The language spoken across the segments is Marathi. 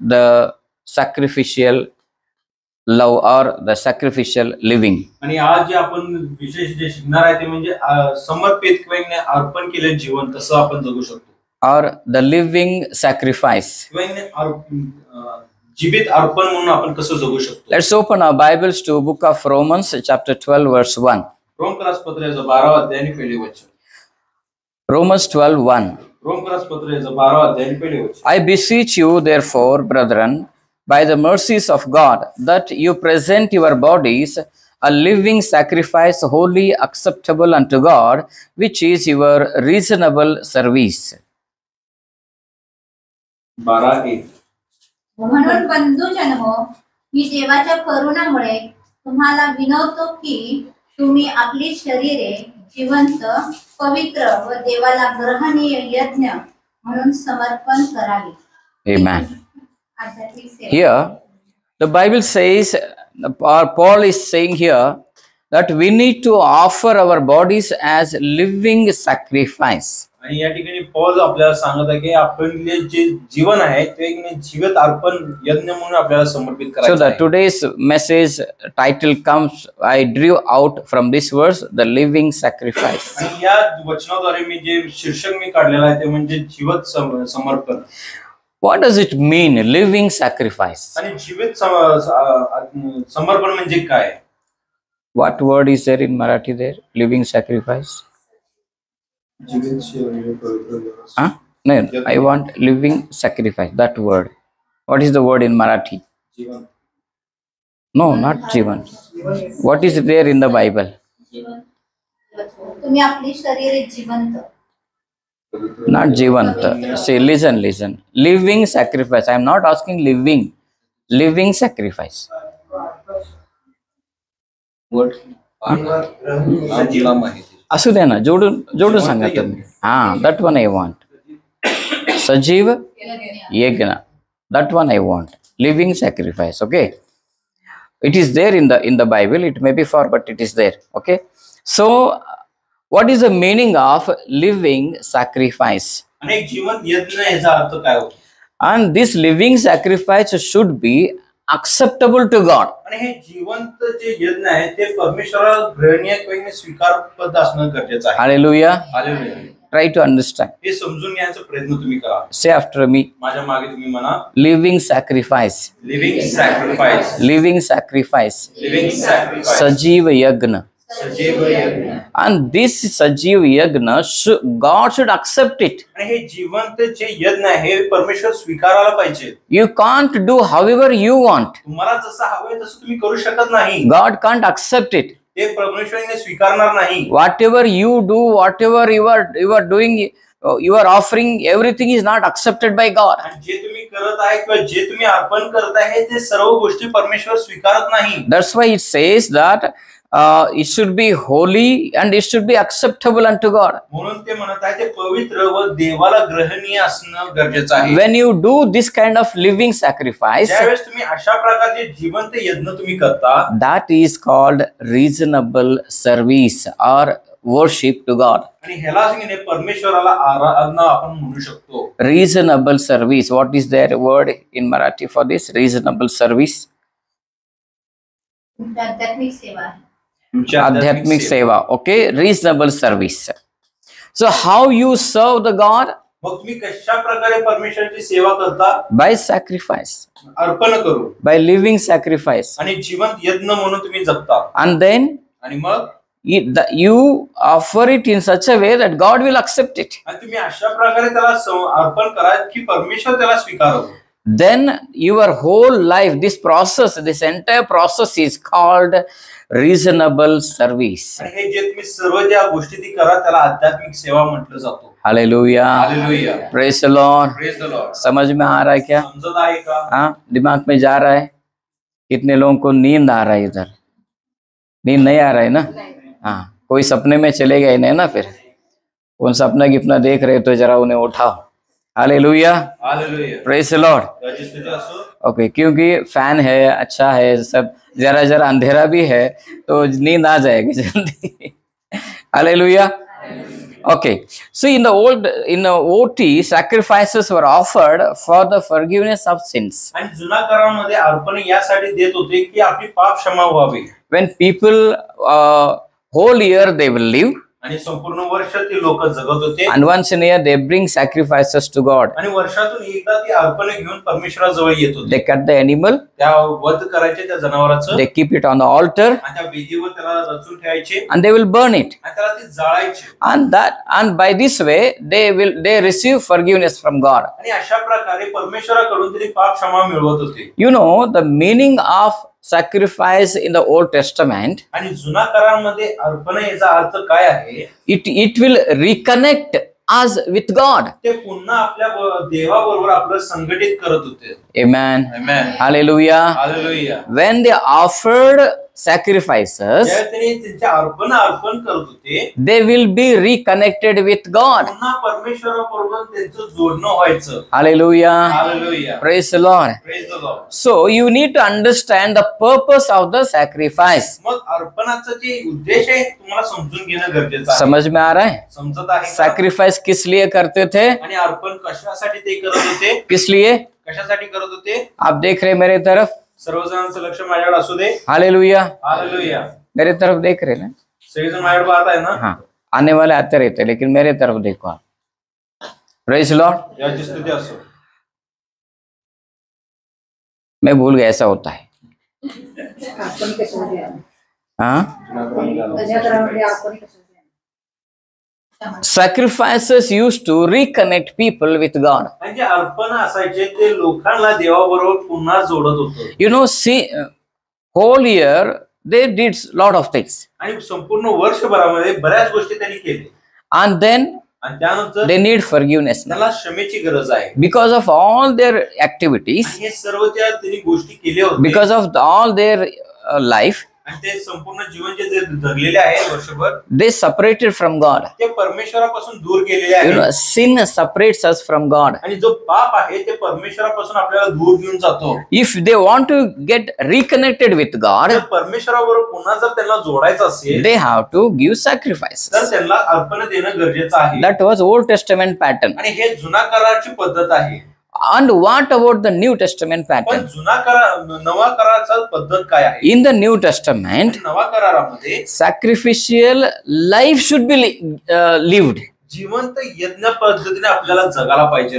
the sacrificial love or the sacrificial living. आणि आज जे आपण विशेष जे शिकणार आहे ते म्हणजे समर्पित किंवा अर्पण केलेले जीवन कसं आपण जगू शकतो, or the living sacrifice. किंवा जीवित अर्पण म्हणून आपण कसं जगू शकतो. Let's open our Bibles to book of Romans chapter 12 verse 1. रोमकरास पत्राचं 12 अध्याय पहिले वचन. Romans 12:1. रोमकरास पत्राचं 12 अध्याय पहिले वचन. I beseech you therefore, brethren, by the mercies of God, that you present your bodies a living sacrifice, wholly acceptable unto God, which is your reasonable service. 12:1. म्हणून बंधुजनो, मी देवाच्या करुणामुळे तुम्हाला विनवतो की तुम्ही आपली शरीरे जिवंत, पवित्र व देवाला ग्रहणीय यज्ञ म्हणून समर्पण करावी. Amen. आध्यात्मिक सेवा. Here, the Bible says, Paul is saying here that we need to offer our bodies as living sacrifice. आणि या ठिकाणी पॉल आपल्याला सांगत आहे की आपले जे जीवन आहे ते एक जीवित अर्पण यज्ञ म्हणून आपल्याला समर्पित So करायचं the आहे. today's message title comes, I drew out from this verse, the living sacrifice. आणि या वचनाद्वारे मी जे शीर्षक मी काढलेलं आहे ते म्हणजे जीवित समर्पण. What does it mean, living sacrifice? आणि जीवित समर्पण म्हणजे काय? What word is there in Marathi there? Living sacrifice? Huh? No, I want living sacrifice, that word. What is the word in Marathi? Jeevan. No, not Jivan. What is there in the Bible? तुम्ही आपली शरीरे जिवंत. Not Jivanta. Say, listen. Living sacrifice. I am not asking living. Living sacrifice. What? असू दे ना, जोडून सांगा तुम्ही. That one I want. Sajiv Yagna. That one I want. Living sacrifice. Okay. It is there in the Bible. It may be far, but it is there. Okay. So, what is the meaning of living sacrifice? आणि जीवन यज्ञ याचा अर्थ काय होतो? And this living sacrifice should be acceptable to God. आणि हे जिवंत जे यज्ञ आहे ते परमेश्वराला ग्रहणीय किंवा स्वीकारपद असणं गरजेचं आहे. Hallelujah. Hallelujah. Try to understand. हे समजून घ्यायचा प्रयत्न तुम्ही करा. Say after me. माझ्या मागे तुम्ही म्हणा, Living sacrifice. Living sacrifice. Living sacrifice. Living sacrifice. Sajiv Yagna. सजीव यज्ञ. And this Sajiv Yagna, God should accept it. आणि हे जिवंत जे यज्ञ आहे हे परमेश्वर स्वीकारायला पाहिजे. You can't do however you want. तुम्हाला जसं हवंय तसं तुम्ही करू शकत नाही. God can't accept it. ते परमेश्वराने स्वीकारणार नाही. Whatever you do, whatever you are doing, you are offering, everything is not accepted by God. आणि जे तुम्ही करत आहे किंवा जे तुम्ही अर्पण करत आहे ते सर्व गोष्टी परमेश्वर स्वीकारत नाही. That's why it says that it should be holy and it should be acceptable unto God. म्हणून ते म्हणत आहे ते पवित्र व देवाला ग्रहणीय असणं गरजेचं आहे. When you do this kind of living sacrifice, ज्यावेळेस तुम्ही अशा प्रकारचे जिवंत यज्ञ तुम्ही करता, that is called reasonable service or worship to God. आणि ह्याला सांगितले परमेश्वराला आराधना आपण म्हणू शकतो. Reasonable service. What is their word in Marathi for this? Reasonable service. आध्यात्मिक सेवा आहे. Adhyatmik seva. Okay, reasonable service. So how you serve the God? मग तुम्ही कशा प्रकारे परमेश्वराची सेवा करता? By sacrifice. अर्पण करू. By living sacrifice. आणि जिवंत यज्ञ म्हणून तुम्ही जगता. And then आणि मग you offer it in such a way that God will accept it. आणि तुम्ही अशा प्रकारे त्याला अर्पण करा की परमेश्वर त्याला स्वीकारेल. Then your whole life, this entire process is called reasonable service. आणि हे जे तुम्ही सर्व ज्या गोष्टी ती करा त्याला आध्यात्मिक सेवा म्हटलं जातो. Hallelujah. Hallelujah. Praise the Lord. Praise the Lord. समझ में आ रहा है क्या? समजत आहे का? हाँ, दिमाग में जा रहा है? कितने लोगों को नींद आ रहा है इधर? नींद नहीं आ रहा है ना? हाँ, कोई सपने में चले गए नहीं ना फिर? कौन सपना गिपना देख रहे तो जरा उन्हें उठाओ. Hallelujah. Hallelujah. Praise the Lord. त्याची स्तुती असो. ओके, क्योंकि फैन है, अच्छा है, सब जरा अंधेरा भी है तो नींद आ जाएगी जल्दी. Hallelujah. Okay, so in the OT, sacrifices were offered for the forgiveness of sins. आणि जुना करारामध्ये अर्पण यासाठी देत होते की आपली पाप क्षमा व्हावी. When people whole year they will live, आणि संपूर्ण वर्ष ती लोक जगत होते. and once in a year they bring sacrifices to God. आणि वर्षातून एकदा ती अर्पण घेऊन परमेश्वराजवळ येत होते. They cut the animal, त्या वध करायचे त्या जनावराचं, they keep it on the altar, आणि त्या वेदीवर त्याला रचून ठेवायचे and they will burn it. आणि त्याला ते जाळायचे. And by this way they receive forgiveness from God. आणि अशा प्रकारे परमेश्वराकडून त्यांनी पाप क्षमा मिळवत होते. You know the meaning of sacrifice in the Old Testament. आणि जुना करारामध्ये अर्पण याचा अर्थ काय आहे? It will reconnect us with God. ते पुन्हा आपल्या देवाबरोबर आपलं संघटित करत होते. Amen. Amen. Hallelujah. Hallelujah. When they offered sacrifices, ज्यावेळी त्यांनी त्यांचे अर्पण करत होते, they will be reconnected with God. पुन्हा परमेश्वराबरोबर त्यांचं जोडणं व्हायचं. Hallelujah. Hallelujah. Praise the Lord. Praise the Lord. So you need to understand the purpose of the sacrifice. मग अर्पणाचं जे उद्देश आहे तुम्हाला समजून घेणं गरजेचं आहे. समझ में आ रहा है? समजत आहे का? Sacrifice किस लिए करते थे? आणि अर्पण कशासाठी ते करत होते? किस लिए? कशासाठी करत होते? आप देख रहे मेरे तरफ? सर्वजणांचं लक्ष माझ्याकडे असू दे. हालेलुया. हालेलुया. मेरे तरफ देख रहे ना? सगळेजण माझ्याकडे पाहत आहे ना? हाँ, आने वाले आते रहते, लेकिन मेरे तरफ देखो आप. Praise Lord. याची स्थिती असो. मैं भूल गया, ऐसा होता है. हाँ, sacrifices used to reconnect people with God. म्हणजे अर्पण असायचे ते लोकांना देवाबरोबर पुन्हा जोडत होतं. You know, see, whole year they did lot of things, आणि संपूर्ण वर्षभरामध्ये बऱ्याच गोष्टी त्यांनी केल्या. and then आणि त्यानंतर they need forgiveness now. त्याला क्षमेची गरज आहे. Because of all their activities, आणि हे सर्व त्या त्यांनी गोष्टी केल्या होत्या. because of all their life, आणि ते संपूर्ण जीवन जे जगलेले आहे वर्षभर, they separated from God. ते परमेश्वरापासून दूर गेलेले You know, आहे. sin separates us from God. आणि जो पाप आहे ते परमेश्वरापासून आपल्याला दूर घेऊन जातो. If they want to get reconnected with God, जर परमेश्वराबरोबर पुन्हा जर त्यांना जोडायचं असेल they have to give sacrifices. तर त्यांना अर्पण देणं गरजेचं आहे. That was Old Testament pattern. आणि हे जुना कराराची पद्धत आहे. And what about the New Testament पण pattern? नवा कराराचा पद्धत काय आहे? In the New Testament, नवा करारामध्ये sacrificial life should be lived. जिवंत यज्ञ पद्धतीने आपल्याला जगायला पाहिजे.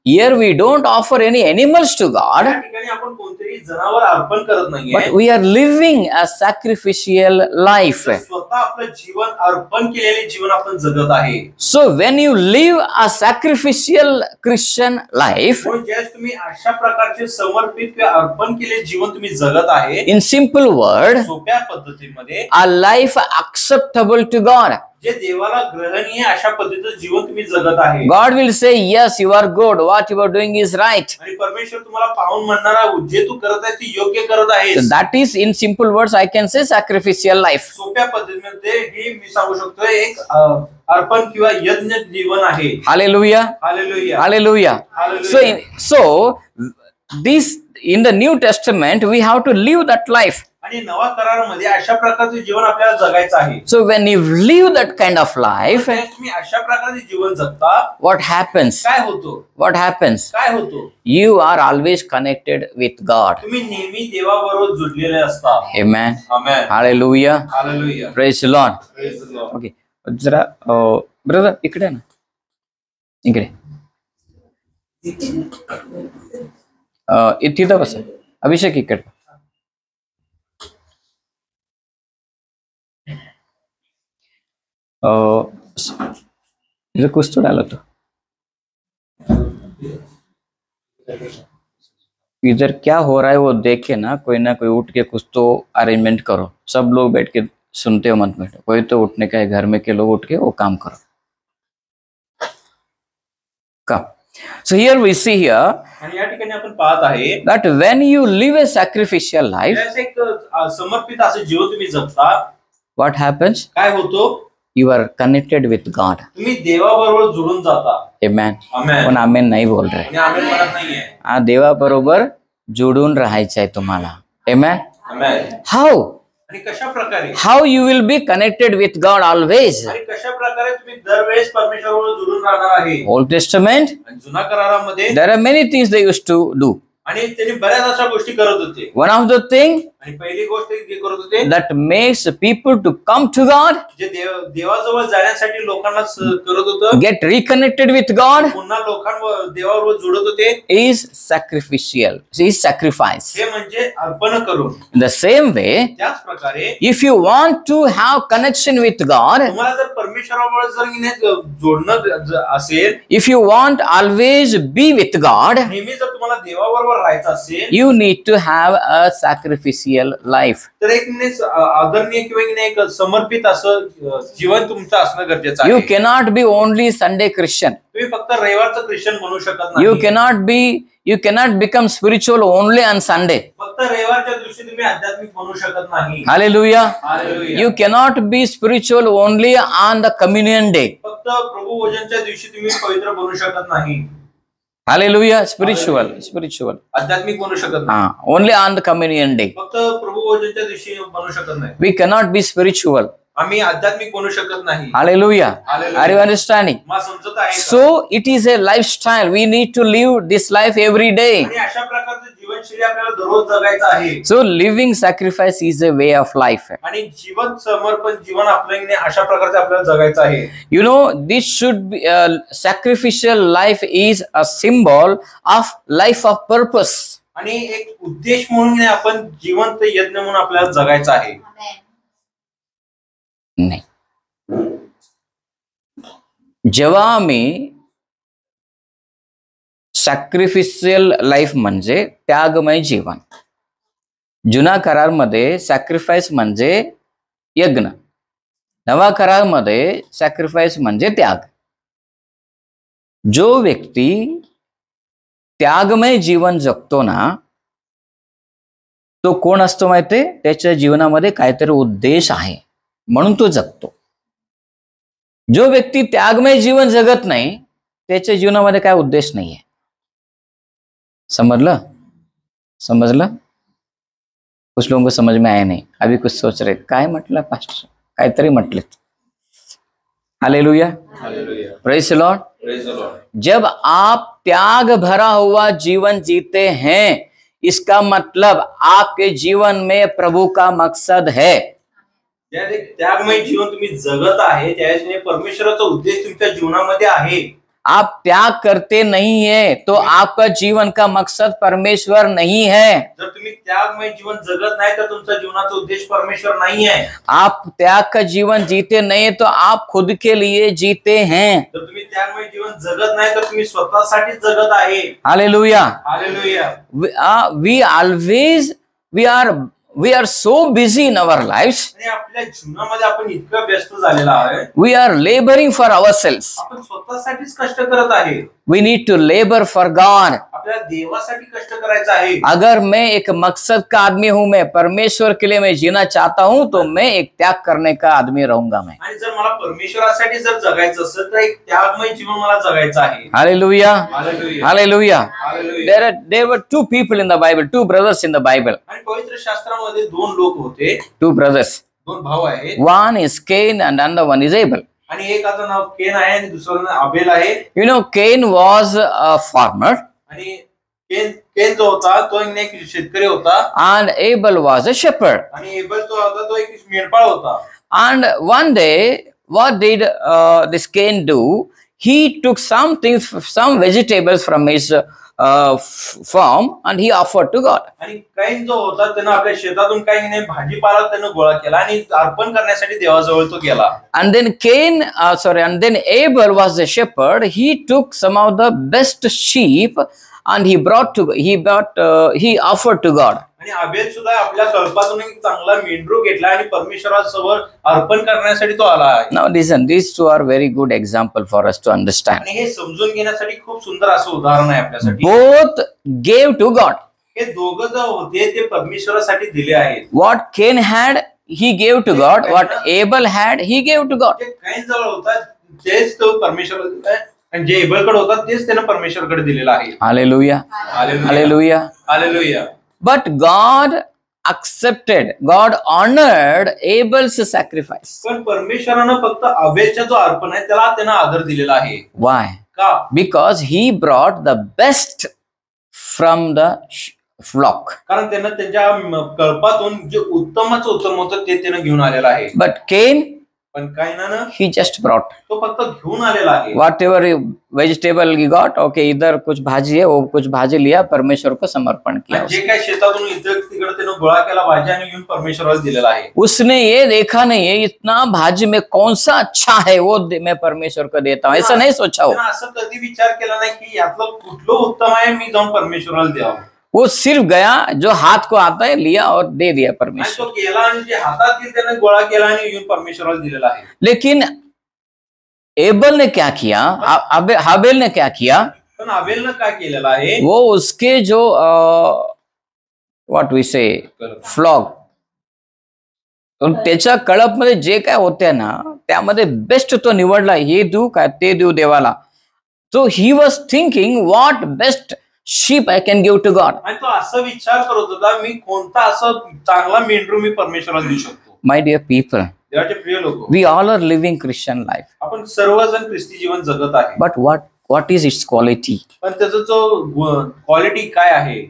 Here we don't offer any animals to God, या ठिकाणी आपण कोणतेही जनावर अर्पण करत नाहीये. but we are living a sacrificial life. स्वतः आपलं जीवन अर्पण केलेले जीवन आपण जगत आहे. So when you live a sacrificial Christian life, म्हणून ज्यावेळेस तुम्ही अशा प्रकारचे समर्पित किंवा अर्पण केलेले जीवन तुम्ही जगत आहे, in simple word, सोप्या पद्धतीमध्ये a life acceptable to God. जे देवाला ग्रहणीय अशा पद्धतीचं जीवन तुम्ही जगत आहे. God will say, yes, you are good. What you are doing is right. आणि परमेश्वर तुम्हाला पाहून म्हणणारा जे तू करत आहेस ते योग्य करत So आहेस. that is, in simple words, I can say sacrificial life. सोप्या पद्धतीमध्ये हे मी सांगू शकतो एक अर्पण किंवा यज्ञ जीवन आहे. Hallelujah. Hallelujah. Hallelujah. Hallelujah. So this, in the New Testament, we have to live that life. आणि नवा करारामध्ये अशा प्रकारचे जीवन आपल्याला जगायचं आहे. So when you live that kind of life, त्यावेळेस तुम्ही अशा प्रकारचे जीवन जगता, what happens? काय होतो? What happens? काय होतो? You are always connected with God. तुम्ही नेहमी देवाबरोबर जुडलेले असता. Amen. Amen. Hallelujah. Hallelujah. Praise the Lord. Praise the Lord. Okay. जरा ब्रदर इकडे ना, इकडे तिथं बसा. अभिषेक इकडे. इधर कुछ तो डालो तो. इधर क्या हो रहा है वो देख के ना कोई उठ के कुछ तो अरेंजमेंट करो. सब लोग बैठ के सुनते हो मत बैठो. कोई तो उठने का है, घर में के लोग उठ के वो काम करो. Come. So here we see here आणि या ठिकाणी आपण पाहत आहे that when you live a sacrificial life, ज्यावेळेस एक समर्पित असं जीवन तुम्ही जगता, what happens? काय होतो? You are connected with God. तुम्ही देवाबरोबर जुळून जाता. Amen. आमेन. पण आमेन नाही बोल रहे. आणि आमेन म्हणत नाहीये. देवाबरोबर जोडून राहायचं आहे तुम्हाला. Amen. आमेन. How? आणि कशा प्रकारे how you will be connected with God always. आणि कशा प्रकारे तुम्ही दरवेळेस परमेश्वरावर जोडून राहणार आहे. Old Testament, आणि जुना करारामध्ये there are many things they used to do. आणि त्यांनी बऱ्याच अशा गोष्टी करत होते. One of the thing आणि पहिली गोष्ट जे करत होते that makes people to come to God, जे देवाजवळ जाण्यासाठी लोकांना करत होतं, get reconnected with God, पुन्हा लोकांवर देवावर जोडत होते, is sacrificial, is sacrifice. हे म्हणजे अर्पण करून. In the same way, त्याच प्रकारे if you want to have connection with God, तुम्हाला जर परमेश्वरावर जर जोडणं असेल, if you want always be with God, नेहमी जर तुम्हाला देवाबरोबर राहायचं असेल, you need to have a sacrificial life. तर एक आदरणीय किंवा एक समर्पित असं जीवन तुमचं असणं गरजेचं आहे. You cannot be only Sunday Christian. तुम्ही फक्त रविवारचं ख्रिश्चन बनू शकत You नाही. cannot become spiritual only on Sunday. फक्त रविवारच्या दिवशी तुम्ही आध्यात्मिक बनू शकत नाही. Hallelujah. Hallelujah. You cannot be spiritual only on the communion day. फक्त प्रभू भोजनच्या दिवशी तुम्ही पवित्र बनू शकत नाही. Hallelujah. Spiritual. आध्यात्मिक बनू शकत नाही. Only on the communion day. फक्त प्रभू भोजनच्या दिवशी बनू शकत नाही. We cannot be spiritual. आम्ही आध्यात्मिक बनू शकत नाही. Hallelujah. Hallelujah. Are you understanding? मला समजत आहे का? So it is a lifestyle. We need to live this life every day. आणि अशा प्रकारचं जीवनशैली आपल्याला दररोज जगायचं आहे. So living sacrifice is a way of life. आणि जीवन समर्पण जीवन आपल्याने अशा प्रकारचं आपल्याला जगायचं आहे. You know, this should be sacrificial life is a symbol of life of purpose. आणि एक उद्देश म्हणून आपण जिवंत यज्ञ म्हणून आपल्याला जगायचं आहे. Amen. नाही. जेव्हा आम्ही सॅक्रिफिशियल लाईफ म्हणजे त्यागमय जीवन, जुना करारमध्ये सॅक्रिफाईस म्हणजे यज्ञ, नवा करारमध्ये सॅक्रिफाईस म्हणजे त्याग. जो व्यक्ती त्यागमय जीवन जगतो ना, तो कोण असतो माहितीये? त्याच्या जीवनामध्ये काहीतरी उद्देश आहे म्हणून तो जगतो. जो व्यक्ती त्यागमय जीवन जगत नाही, त्याच्या जीवनामध्ये काय उद्देश नाहीये. समजलं? कुछ लोगों को समझ में आया नहीं. अभी कुछ सोच रहे, काय म्हटलं पास्टर? काहीतरी म्हटले. Hallelujah. Hallelujah. Praise the Lord. Praise the Lord. जब आप त्याग भरा हुआ जीवन जीते हैं, इसका मतलब आपके जीवन में प्रभु का मकसद है. ज्यावेळी त्यागमय जीवन तुम्ही जगत आहे, त्यावेळेस परमेश्वराचा उद्देश तुमच्या जीवनामध्ये आहे. आप त्याग करते नहीं है तो आपका जीवन का मकसद परमेश्वर नहीं है. जर तुम्ही त्यागमय जीवन जगत नाही तर तुमचा जीवनाचा उद्देश परमेश्वर नाही आहे. आप त्याग का जीवन जीते नहीं तो आप खुद के लिए जीते हैं. जर तुम्ही त्यागमय जीवन जगत नाही तर तुम्ही स्वतःसाठीच जगत आहे. Hallelujah. Hallelujah. We are so busy in our lives. आणि आपल्या जीवनामध्ये आपण इतकं व्यस्त झालेला आहे. We are laboring for ourselves. आपण स्वतःसाठीच कष्ट करत आहे. We need to labor for God. आपल्याला देवासाठी कष्ट करायचं आहे. अगर मैं एक मकसद का आदमी हूं, मैं परमेश्वर के लिए मैं जीना चाहता हूं, तो मैं एक त्याग करने का आदमी रहूंगा. मैं आणि जर मला परमेश्वरासाठी जर जगायचं असेल तर एक त्यागमय जीवन मला जगायचं आहे. Hallelujah. Hallelujah. Hallelujah. Hallelujah. There were two people in the Bible, two brothers in the Bible. आणि पवित्र शास्त्रामध्ये दोन लोक होते, Two brothers. दोन भाऊ आहेत. One is Cain and another one is Abel. आणि एकाचं नाव केन आहे आणि दुसरं नाव आबेल आहे. You know, Cain was a farmer आणि केन जो होता तो एक शेतकरी होता. and Abel was a shepherd. आणि एबल जो होता तो एक मेंढपाळ होता. And one day, what did this Cain do? He took some vegetables from his farm and he offered to God. आणि कैन जो होता त्यानं आपल्या शेतातून काही नाही भाजीपाला त्यानं गोळा केला आणि अर्पण करण्यासाठी देवाजवळ तो गेला. And then Abel was the shepherd. He took some of the best sheep and he offered to God. आणि आबेल सुद्धा आपल्या कल्पातून एक चांगला मेंढरू घेतला आणि परमेश्वरासमोर अर्पण करण्यासाठी तो आला आहे. Now listen, these two are very good example for us to understand. आणि हे समजून घेण्यासाठी खूप सुंदर असं उदाहरण आहे आपल्यासाठी. Both gave to God. हे दोघं जो होते ते परमेश्वरासाठी दिले आहेत. What Cain had, he gave to God. What Abel had, he gave to God. जे कैन जवळ होता तेच तो परमेश्वर आणि जे एबलकडे होता तेच त्यानं परमेश्वरकडे दिलेला आहे. Hallelujah. Hallelujah. Hallelujah. Hallelujah. But God accepted, God honored Abel's sacrifice. पण परमेश्वरानं फक्त अबेलचा जो अर्पण आहे त्यानं आदर दिलेला आहे. Why? का? Because he brought the best from the flock. कारण त्यानं त्यांच्या कल्पातून जे उत्तमाचं उत्तम होतं ते त्यानं घेऊन आलेलं आहे. But Cain, पण कायनानं he just brought तो फक्त घेऊन आलेला आहे. whatever vegetable he got. Okay, इधर कुछ भाजी है, वो कुछ भाजी लिया, परमेश्वर को समर्पण किया. जे काय शेतातून इतर तिकडे त्यानं गोळा केला भाजी आणि घेऊन परमेश्वराला दिलेला आहे. उसने ये देखा नहीं है इतना भाजी में कौन सा अच्छा है वो मैं परमेश्वर को देता हूँ, ऐसा नहीं सोचा हो. त्यानं असं कधी विचार केला नाही की यातलं कुठलं उत्तम आहे मी जाऊन परमेश्वराला द्यावं. वो सिर्फ गया जो हाथ को आता है लिया और दे दिया आणि परमेश्वर. तो गेला आणि जे हातात येईल त्यानं गोळा केला आणि घेऊन परमेश्वराला दिलेला आहे. लेकिन एबल ने क्या किया, हाबेल ने क्या किया, पण अबेलनं काय केलेलं आहे, वो उसके जो व्हॉट वी से फ्लॉग, त्याच्या कळपमध्ये जे काय होते ना त्यामध्ये बेस्ट तो निवडला, हे देऊ काय ते देऊ देवाला. So he was thinking what best sheep I can give to God. आणि तो असा विचार करत होता मी कोणता असं चांगला मेंढरू मी परमेश्वराला देऊ शकतो. My dear people, देवाचे प्रिय लोक, we all are living Christian life. आपण सर्वजण ख्रिस्ती जीवन जगत आहे. But what is its quality? पण त्याचा जो क्वालिटी काय आहे?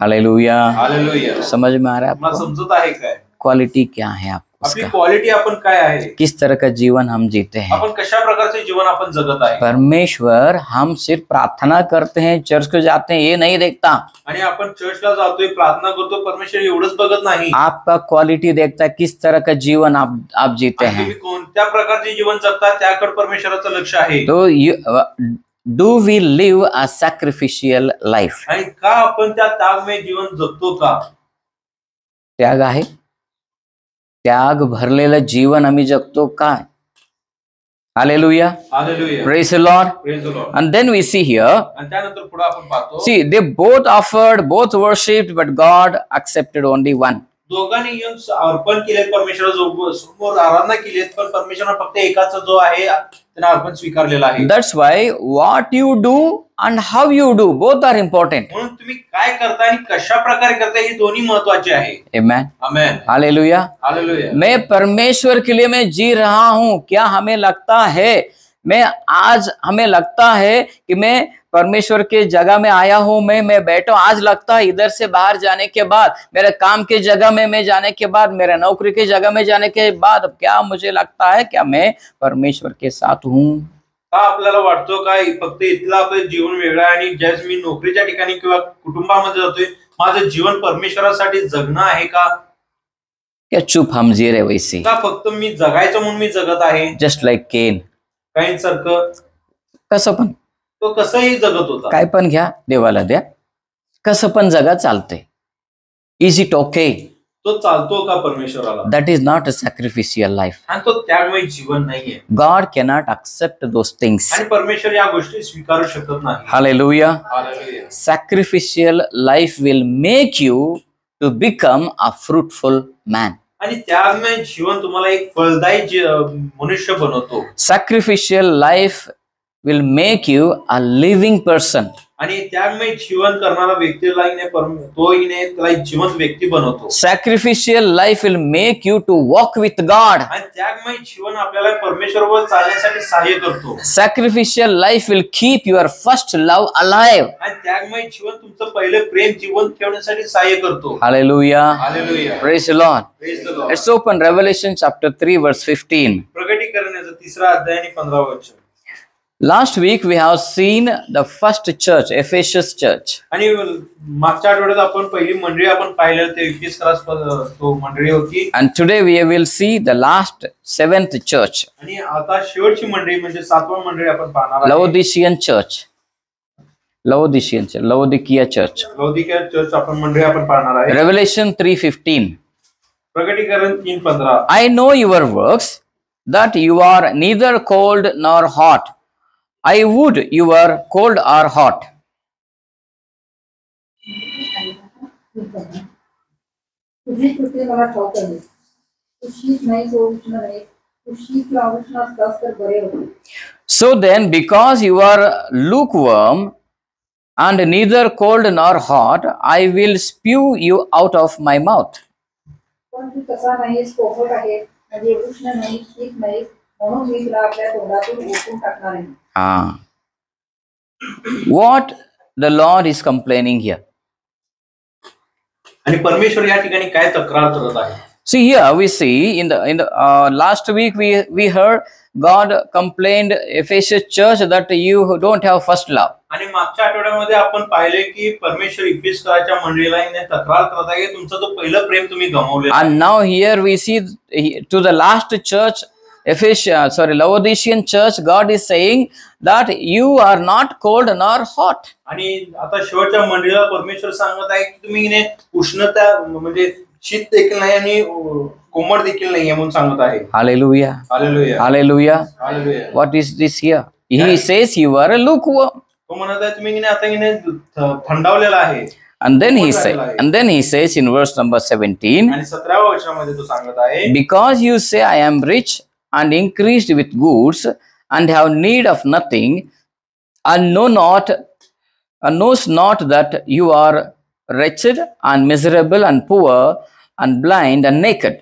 Hallelujah. हालेलुया. समझ में आ रहा है मला आपको? समजत आहे काय क्वालिटी क्या है आपको? आपली क्वालिटी आपण काय आहे, किस तरह का जीवन हम जीते हैं? आपण कशा प्रकारचे जीवन आपण जगत आहे. परमेश्वर हम सिर्फ प्रार्थना करते हैं, चर्च को जाते हैं, ये नहीं देखता. आणि आपण चर्चला जातोय, प्रार्थना करतो, परमेश्वर एवढंच बघत नाही. आपका क्वालिटी देखता है, किस तरह का जीवन आप जीते हैं. तुम्ही कोणत्या प्रकारचे जीवन जगता त्याकडे परमेश्वराचं लक्ष आहे. तो do we live a sacrificial life? आणि का आपण त्या त्यागमय जीवन जगतो का? त्याग आहे, त्याग भरलेलं जीवन आम्ही जगतो काय? Hallelujah. Hallelujah. Praise the Lord. Praise the Lord. And then we see here, आणि त्यानंतर पुढे आपण पाहतो, see they both offered, both worshipped, but God accepted only one. दोघांनी येऊन अर्पण केले, परमेश्वरा समोर आराधना केली, पण परमेश्वरानं फक्त एकाचा जो आहे त्यानं अर्पण स्वीकारलेला आहे. That's why what you do and how you do both are important. म्हणून तुम्ही काय करता आणि कशा प्रकारे करता हे दोन्ही महत्वाचे आहे. Amen. आमेन. हालेलुया. हालेलुया. मैं परमेश्वर के लिए मैं जी रहा हूं. क्या हमें लगता है हमें लगता है कि मैं परमेश्वर के जगह में आया हूं, मैं बैठा हूं. आज लगता है इधर से बाहर जाने के बाद, मेरे काम के जगह में मैं जाने के बाद, मेरे नौकरी की जगह में जाने के बाद, क्या मुझे लगता है क्या मैं परमेश्वर के साथ हूं? का आपल्याला वाटतो काय फक्त इथलं आपलं जीवन वेगळं आहे आणि ज्यावेळेस मी नोकरीच्या ठिकाणी किंवा कुटुंबामध्ये जातोय माझं जीवन परमेश्वरासाठी जगणं आहे का? क्या चुप हम जी रहे वैसे? का फक्त मी जगायचं म्हणून मी जगत आहे? जस्ट लाईक केन. काहींसारखं कसं पण, तो कसंही जगत होता. काय पण घ्या, देवाला द्या, कसं पण जगा, चालते. Is it okay? तो चालतो का परमेश्वराला? That is not a sacrificial life. आणि तो त्यामुळे जीवन नाहीये. God cannot accept those things. आणि परमेश्वर या गोष्टी स्वीकारू शकत नाही. Hallelujah. Hallelujah. Sacrificial life will make you to become a fruitful man. आणि त्यामुळे जीवन तुम्हाला एक फलदायी मनुष्य बनवतो. Sacrificial life will make you a living person. आणि त्यामुळे जीवन करणारा व्यक्तीला त्याला जिवंत व्यक्ती बनवतो. Sacrificial life will make you to walk with God. आणि त्यामुळे जीवन आपल्याला परमेश्वरावर चालण्यासाठी सहाय्य करतो. Sacrificial life will keep your first love alive. आणि त्यामुळे जीवन तुमचं पहिलं प्रेम जीवन ठेवण्यासाठी सहाय्य करतो. Hallelujah. Hallelujah. Praise the Lord. Praise the Lord. Let's open Revelation chapter 3 verse 15. प्रकटीकरणाचा 3रा अध्याय आणि 15वा वचन. Last week we have seen the first church, Ephesus church. आणि मागच्या आठवड्यात आपण पहिली मंडळी आपण पाहिलं ते एफिसस तो मंडळी होती. And today we will see the last 7th church, आणि आता शेवटची मंडळी म्हणजे 7वा मंडळी आपण पाहणार आहोत. Laodicean church. Laodicea church. लौदिकिया चर्च आपण मंडळी आपण पाहणार आहे. Revelation 3:15. प्रकटीकरण 3:15. I know your works, that you are neither cold nor hot. I would you were cold or hot. तुझी कृती मला ठाऊक आहे. तू शीत नाही, तो उष्ण नाही. तू शीत किंवा उष्ण असतास तर बरे होते. So then, because you are lukewarm and neither cold nor hot, I will spew you out of my mouth. पण तू तसा नाहीस, कोमट आहे, म्हणजे उष्ण नाही, शीत नाहीस, म्हणून मी तुला आपल्या तोंडातून ओतून टाकणार आहे. Ah. What the Lord is complaining here. आणि परमेश्वर या ठिकाणी काय तक्रार करत आहे? See here we see in the last week we heard God complained Ephesus church that you don't have first love. आणि मागच्या आठवड्यामध्ये आपण पाहिले की परमेश्वर इफिसकराच्या मंडळीला तक्रार करत आहे की तुमचं तो पहिलं प्रेम तुम्ही गमावलेलं आहे. And now here we see to the last church Laodicean church, God is saying that you are not cold nor hot. आणि आता शेवटच्या मंडळीला परमेश्वर सांगत आहे की तुम्ही उष्णता म्हणजे शीत देखील नाही आणि कोमट देखील नाही म्हणून सांगत आहे. Hallelujah. Hallelujah, Hallelujah. Hallelujah. What is this here? He says you are a lukewarm. तो म्हणत आहे तुम्ही आता थंडावलेला आहे. And then he says in verse number 17, आणि 17व्या वचनामध्ये तो सांगत आहे, because you say I am rich and increased with goods and have need of nothing, and knows not that you are wretched and miserable and poor and blind and naked.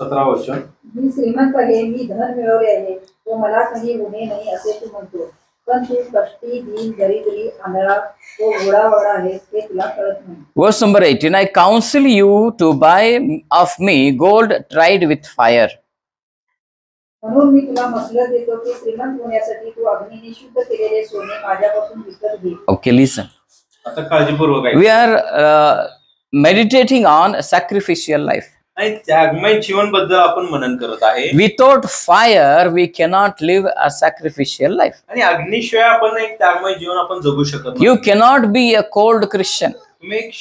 17 वचन, मी श्रीमंत आहे, मी धन मिळवले आहे, तो मला काही उणे नाही असे तू म्हणतो, पण तू कष्टी, दीन, दरिद्री, आंधळा, तो घोडावाडा आहे, हे तुला कळत नाही. Verse number 18, I counsel you to buy of me gold tried with fire. म्हणून मी तुला मसलत देतो की श्रीमंत होण्यासाठी तू अग्नीने शुद्ध केलेले सोने माझ्यापासून विकत घे. Okay, listen. आता काळजीपूर्वक आहे. We are meditating on sacrificial life. आणि त्यागमय जीवन बद्दल आपण मनन करत आहे. Without fire, we cannot live a sacrificial life. आणि अग्निशिवाय आपण एक त्यागमय जीवन आपण जगू शकत नाही. You cannot be a cold Christian. तुम्ही एक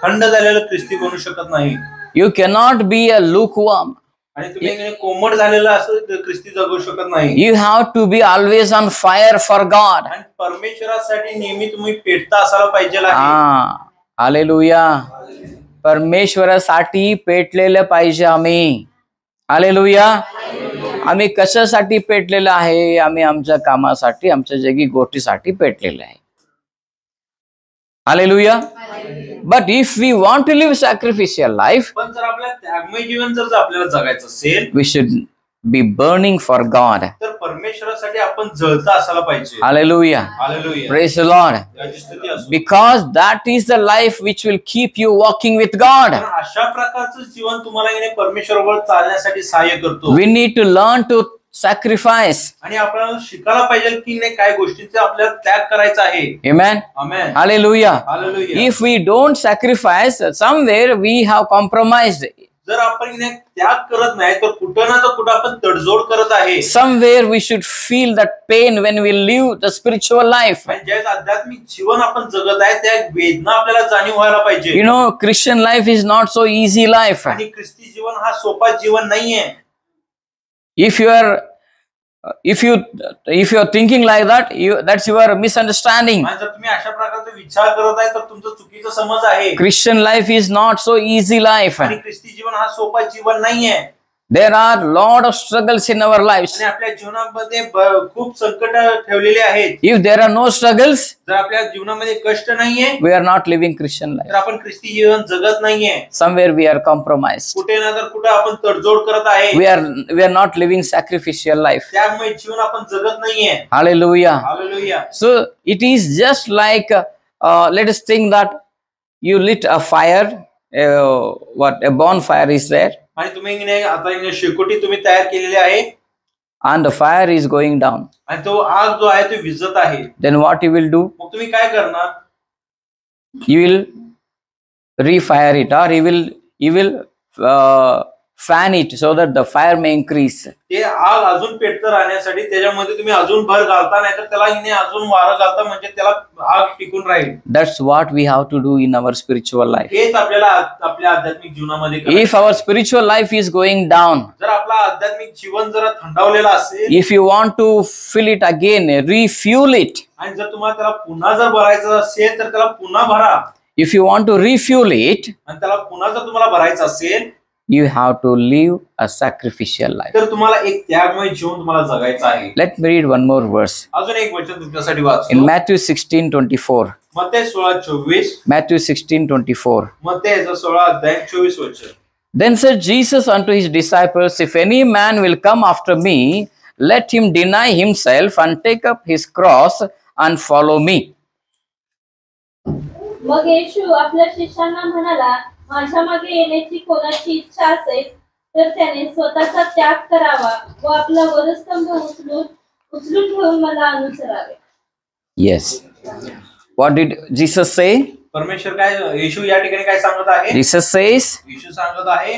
थंड झालेलं ख्रिस्ती बनू शकत नाही. You cannot be a lukewarm. आणि तुम्ही कोमट झालेलं असं ख्रिस्ती जगू शकत नाही. You have to be always on fire for God. आणि परमेश्वरासाठी नेहमी तुम्ही पेटता असायला पाहिजे. हालेलुया. परमेश्वरासाठी पेटलेलं पाहिजे आम्ही. हालेलुया. आम्ही कशासाठी पेटलेलं आहे? आम्ही आमच्या कामासाठी, आमच्या जगी गोष्टीसाठी पेटलेलं आहे. Hallelujah. But if we want to live sacrificial life, पण जर आपल्याला त्यागमय जीवन जर आपल्याला जगायचं असेल, we should be burning for God. तर परमेश्वरासाठी आपण जळता असायला पाहिजे. Hallelujah. Hallelujah. Praise the Lord. याची स्तुती असो. Because that is the life which will keep you walking with God. कारण अशा प्रकारचं जीवन तुम्हाला परमेश्वरावर चालण्यासाठी सहाय्य करतो. We need to learn to sacrifice. आणि आपल्याला शिकायला पाहिजे की नाही काय गोष्टींचा आपल्याला त्याग करायचा आहे. Amen. Amen. Hallelujah. Hallelujah. If we don't sacrifice, somewhere we have compromised. जर आपण त्याग करत नाही तर कुठं ना तर कुठं आपण तडजोड करत आहे. Somewhere we should feel that pain when we live the spiritual life. आणि ज्या आध्यात्मिक जीवन आपण जगत आहे त्या वेदना आपल्याला जाणीव व्हायला पाहिजे. You know, Christian life is not so easy life. आणि ख्रिस्ती जीवन हा सोपा जीवन नाहीये. If you are thinking like that, that's your misunderstanding. आणि जर तुम्ही अशा प्रकारचा विचार करत आहे तर तुमचा चुकीचा समज आहे. Christian life is not so easy life. आणि ख्रिस्ती जीवन हा सोपा जीवन नाहीये. There are lot of struggles in our lives. आणि आपल्या जीवनामध्ये खूप संकट ठेवलेले आहेत. If there are no struggles, जर आपल्या जीवनामध्ये कष्ट नाहीये we are not living Christian life. तर आपण ख्रिस्ती जीवन जगत नाहीये. Somewhere we are compromised. कुठे ना तर कुठे आपण तडजोड करत आहे. We are not living sacrificial life. त्यामुळे जीवन आपण जगत नाहीये. Hallelujah. Hallelujah. So it is just like let us think that you lit a fire. A bonfire is there, आणि तुम्ही आता शेकोटी तुम्ही तयार केलेली आहे and the fire is going down. आणि तो आग जो आहे तो विझत आहे. Then what you will do? मग तुम्ही काय करणार? You will refire it, or you will fan it so that the fire may increase. ते आग अजून पेटत राहण्यासाठी त्याच्यामध्ये तुम्ही अजून भर घालता, नाही तर त्याला अजून वारं घालता, म्हणजे त्याला आग टिकून राहील. That's what we have to do in our spiritual life. हेच आपल्याला आपल्या आध्यात्मिक जीवनामध्ये करायचं. If our spiritual life is going down, जर आपला आध्यात्मिक जीवन जर थंडावलेला असेल, if you want to fill it again, refuel it. आणि जर तुम्हाला त्याला पुन्हा जर भरायचं असेल तर त्याला पुन्हा भरा. If you want to refuel it, आणि त्याला पुन्हा जर तुम्हाला भरायचं असेल, you have to live a sacrificial life. तर तुम्हाला एक त्यागमय जीवन तुम्हाला जगायचं आहे. Let me read one more verse. अजून एक वचन तुमच्यासाठी वाचतो. In Matthew 16:24. मत्तेय 16:24. Matthew 16:24. मत्तेय 16 अध्याय 24 वचन. Then said Jesus unto his disciples, If any man will come after me, let him deny himself and take up his cross and follow me. मग येशू आपल्या शिष्यांना म्हणाला, माझ्या मागे येण्याची कोणाची इच्छा असेल तर त्याने स्वतःचा त्याग करावा व आपला वधस्तंभ उचलून ठेवून मला अनुसरावे. Yes. What did Jesus say? परमेश्वर काय, येशू या ठिकाणी काय सांगत आहे? Jesus says, येशू सांगत आहे,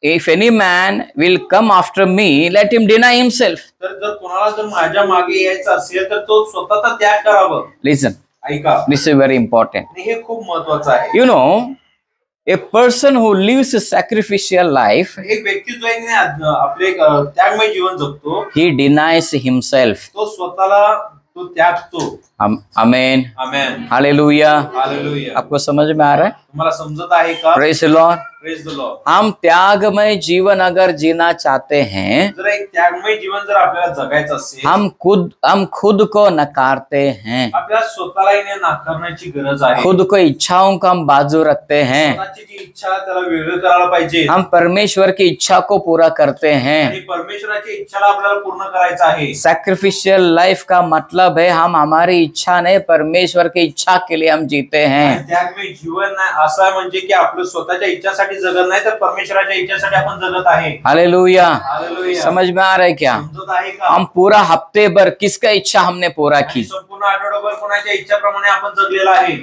if any man will come after me, let him deny himself. तर जर कोणाला जर माझ्या मागे यायचं असेल तर तो स्वतःचा त्याग करावा. Listen, ऐका, this is very important. आणि हे खूप महत्वाचं आहे. You know, a person who lives a sacrificial life, एक व्यक्ती जो आहे की नाही, आपले एक त्यागमय जीवन जगतो, he denies himself. तो स्वतःला तो त्यागतो. Amen. आमेन. Hallelujah. हालेलुया. आपको समझ में आ रहा है? तुम्हाला समजत आहे का? Praise the Lord. Praise the Lord. हम त्यागमय जीवन अगर जीना चाहते हैं, जर एक त्यागमय जीवन जर आपल्याला जगायचं असेल, हम खुद को नकारते हैं, आपल्याला स्वतःला इने नाकारण्याची गरज आहे. खुद को इच्छाओं को हम बाजू रखते हैं, स्वतःची जी इच्छा आहे त्याला वेगळं करायला पाहिजे, हम परमेश्वर की इच्छा को पूरा करते हैं. आणि परमेश्वराची इच्छाला आपल्याला पूर्ण करायचं आहे. सैक्रिफिशियल लाइफ का मतलब है हम हमारी इच्छा नहीं, परमेश्वर की इच्छा के लिए हम जीते हैं. आणि त्यागमय जीवन नाही असं आहे म्हणजे की आपलं स्वतःच्या इच्छासाठी जगत नाही तर परमेश्वराच्या इच्छासाठी आपण जगत आहे. हालेलुया. हालेलुया. समझ में आ रहा है क्या? समजत आहे का? हम पूरा हफ्ते भर किसका इच्छा हमने पूरा आणि की? संपूर्ण आठवडाभर कोणाच्या इच्छाप्रमाणे आपण जगलेला आहे,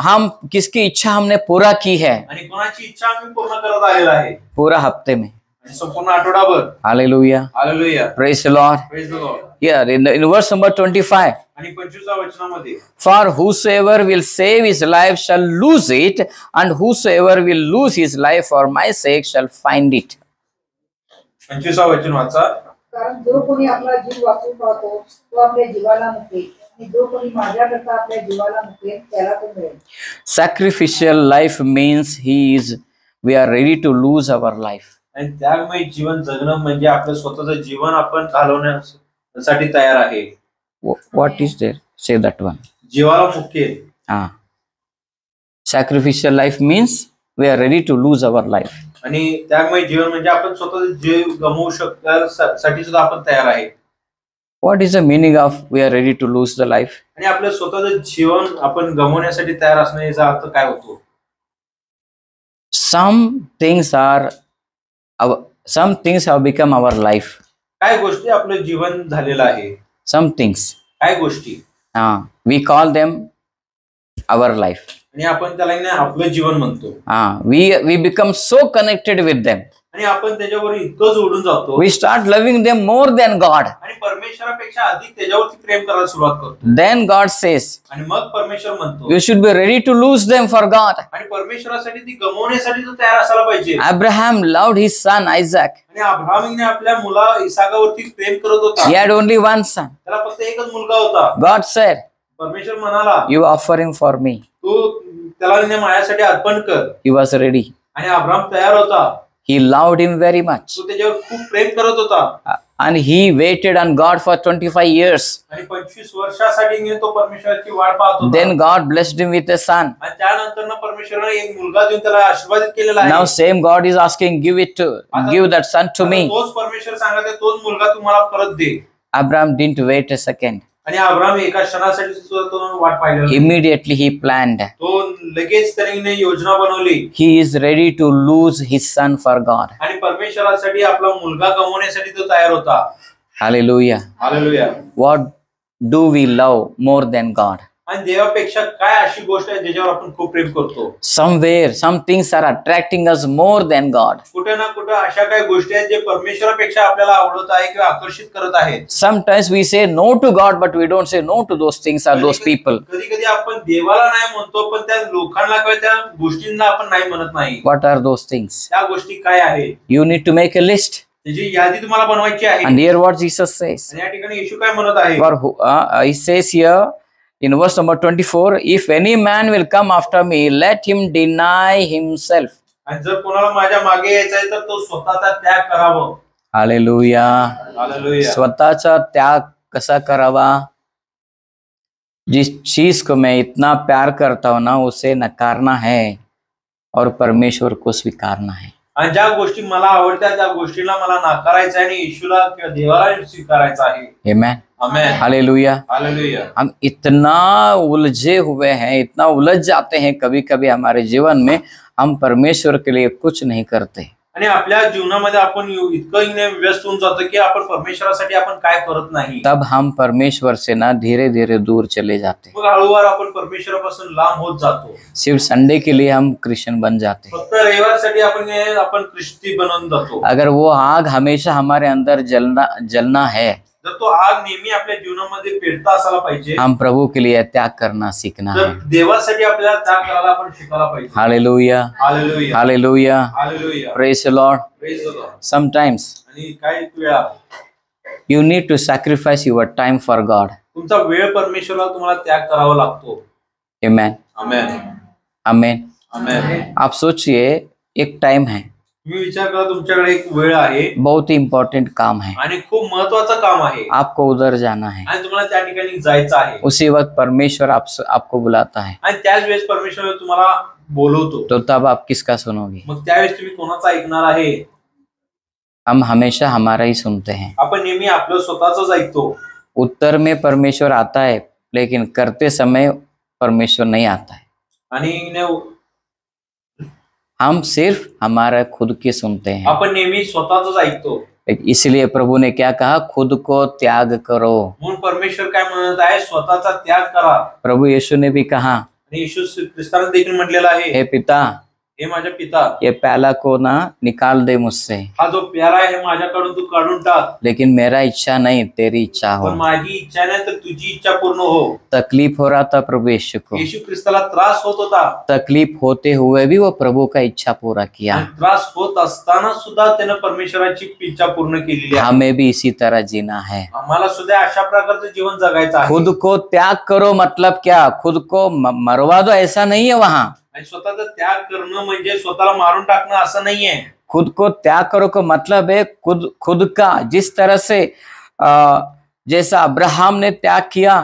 हम किसकी इच्छा हमने पूरा की है आणि कोणाची इच्छा आम्ही पूर्ण करत आलेला आहे पूरा हफ्ते में? आणि संपूर्ण आठवडाभर. Hallelujah. Hallelujah. Praise the Lord. Praise the Lord. Here in verse number 25, आणि 25व्या वचनामध्ये, for whosoever will save his life shall lose it, and whosoever will lose his life for my sake shall find it. 25वा वचन वाचा. कारण जो कोणी आपला जीव वाचवू पाहतो तो आपल्या जीवाला मुकेल, आणि जो कोणी माझ्याकरता आपल्या जीवाला मुकेल त्याला तो मिळेल. Sacrificial life means we are ready to lose our life. आणि त्यागमय जीवन जगणं म्हणजे आपलं स्वतःचं जीवन आपण घालवण्यासाठी तयार आहे. What is there? Say that one. जीवाला मुकेल. Sacrificial life means we are ready to lose our life. आणि त्यागमय जीवन म्हणजे आपण स्वतःचं जीव गमवू शकण्यासाठी सुद्धा आपण तयार आहे. What is the meaning of we are ready to lose the life? आणि आपलं स्वतःचं जीवन आपण गमवण्यासाठी तयार असणं याचा अर्थ काय होतो? Some things have become our life. काय गोष्टी आपलं जीवन झालेलं आहे? Some things. काय गोष्टी? We call them our life. आणि आपण त्याला नाही आपलं जीवन म्हणतो. We become so connected with them. आणि आपण त्याच्यावर इतकं जोडून जातो. We start loving them more than God. आणि परमेश्वरापेक्षा अधिक त्याच्यावरती प्रेम करायला सुरुवात करतो. Then God says, आणि मग परमेश्वर म्हणतो, you should be ready to lose them for God. आणि परमेश्वरासाठी ती गमवण्यासाठी तो तयार असायला पाहिजे. Abraham loved his son Isaac. आणि अब्राहमने आपल्या मुला इसाकावरती प्रेम करत होता. He had only one son. त्याला फक्त एकच मुलगा होता. God said, परमेश्वर म्हणाला, you offer him for me. तू त्याला माझ्यासाठी अर्पण कर. He was ready. आणि अब्राहम तयार होता. He loved him very much. तो त्याच्यावर खूप प्रेम करत होता. And he waited on God for 25 years. आणि 25 वर्षासाठी तो परमेश्वराची वाट पाहत होता. Then God blessed him with a son. आणि त्यानंतर परमेश्वराने एक मुलगा देऊन त्याला आशीर्वादित केलेला आहे. Now same God is asking, give that son to me. तोच परमेश्वर सांगत आहे, तोच मुलगा तुम्हाला परत दे. Abraham didn't wait a second. आणि अब्राहम एका क्षणासाठी सुद्धा तो वाट पाहिली. Immediately he planned. तो लगेच त्याने योजना बनवली. He is ready to lose his son for God. आणि परमेश्वरासाठी आपला मुलगा गमवण्यासाठी तो तयार होता. Hallelujah. Hallelujah. What do we love more than God? आणि देवापेक्षा काय अशी गोष्ट आहे ज्याच्यावर आपण खूप प्रेम करतो? Somewhere, some things are attracting us more than God. कुठे ना कुठे अशा काही गोष्टी आहेत जे परमेश्वरापेक्षा आपल्याला आवडत आहे किंवा आकर्षित करत आहेत. Sometimes we say no to God, but we don't say no to those things or those people. कधी कधी आपण देवाला नाही म्हणतो पण त्या लोकांना किंवा त्या गोष्टींना आपण नाही म्हणत नाही. What are those things? त्या गोष्टी काय आहे? You need to make a list. त्याची यादी तुम्हाला बनवायची आहे. And hear what Jesus says. आणि या ठिकाणी येशू काय म्हणत आहे? He says here in verse number 24, if any man will come after me, let him deny himself. आणि जर कोणाला माझ्या मागे यायचं आहे तर तो स्वतःचा त्याग करावा. हालेलुया. हालेलुया. स्वतःचा त्याग कसा करावा? जिस चीज को मैं इतना प्यार करता हूं ना, उसे नकारना है और परमेश्वर को स्वीकारना है। आणि ज्या गोष्टी मला आवडतात त्या गोष्टीला मला नाकारायचं आहे आणि येशूला किंवा देवाला स्वीकारायचं आहे। आमेन, आमेन, हालेलुया। हालेलुया। हम इतना उलझे हुए हैं, इतना उलझ जाते हैं कभी कभी हमारे जीवन में, हम परमेश्वर के लिए कुछ नहीं करते। आणि आपल्या जीवनामध्ये आपण इतकं व्यस्त होऊन जातो की आपण परमेश्वरासाठी आपण काय करत नाही। तब हम परमेश्वर से ना धीरे धीरे दूर चले जाते, मग हळूहळू आपण परमेश्वरापासून लांब होत जातो। सिर्फ संडे के लिए हम क्रिश्चियन बन जाते। फक्त रविवारसाठी आपण ख्रिस्ती बनून जातो। अगर वो आग हमेशा हमारे अंदर जलना है, जर तो आग नेहमी आपल्या जीवनामध्ये पेटता असायला पाहिजे, हम प्रभु के लिए त्याग करना सीखना तर है। देवासाठी आपल्याला त्याग करायला आपण शिकायला पाहिजे। Hallelujah, hallelujah, hallelujah, hallelujah. Praise the Lord. Praise the Lord. Sometimes आणि काही वेळा you need to sacrifice your time for God. तुमचा वेळ परमेश्वराला तुम्हाला त्याग करावा लागतो। Amen, आमेन, amen. आमेन। आप सोचिए, एक टाइम है, तुम्ही विचार करा, तुमच्याकडे एक वेळ आहे बहुत ही इम्पोर्टेंट काम है, आणि खूप महत्वाचं काम आहे आपको उधर जाना है। आणि तुम्हाला त्या ठिकाणी जायचं आहे। उसी वक्त परमेश्वर आपको बुलाता है, आणि त्याच वेळेस परमेश्वर तुम्हाला बोलवतो, तो तब आप किसका सुनोगे? मग त्यावेळेस तुम्ही कोणाचा ऐकणार आहे? हम हमेशा हमारा ही सुनते हैं। आपण नेहमी आपलं स्वतःच ऐकतो। उत्तर में परमेश्वर आता है, लेकिन करते समय परमेश्वर नहीं आता है। आणि हम सिर्फ हमारा खुद की सुनते हैं। आपण नेहमी स्वतःच ऐकतो। इसलिए प्रभु ने क्या कहा? खुद को त्याग करो। म्हणून परमेश्वर काय म्हणत आहे? स्वतःचा त्याग करा। प्रभु यीशु ने भी कहा, आणि येशू ख्रिस्ताने देखील म्हटलेलं आहे, हे पिता, हे माझ्या पिता, ये प्याला को ना निकाल दे मुझसे, हा जो प्याला आहे माझ्याकडून तू काढून टाक, लेकिन मेरा इच्छा नहीं तेरी इच्छा हो। पण माझी इच्छा नाही तर तुझी इच्छा पूर्ण हो। तकलीफ हो रहा था प्रभु यीशु को, येशू ख्रिस्ताला त्रास होत होता, तकलीफ होते हुए भी वो प्रभु का इच्छा पूरा किया। आणि त्रास होत असताना सुद्धा त्याने परमेश्वराची इच्छा पूर्ण केलेली आहे। हमें भी इसी तरह जीना है। आम्हाला सुद्धा अशा प्रकारचं जीवन जगायचं आहे। खुद को त्याग करो मतलब क्या? खुद को मरवा दो ऐसा नहीं है वहां। आणि स्वतःचा त्याग करणं म्हणजे स्वतःला मारून टाकणं असं नाहीये। खुद को त्याग करो का मतलब है खुद का, जिस तरह से जैसा अब्राहम ने त्याग किया,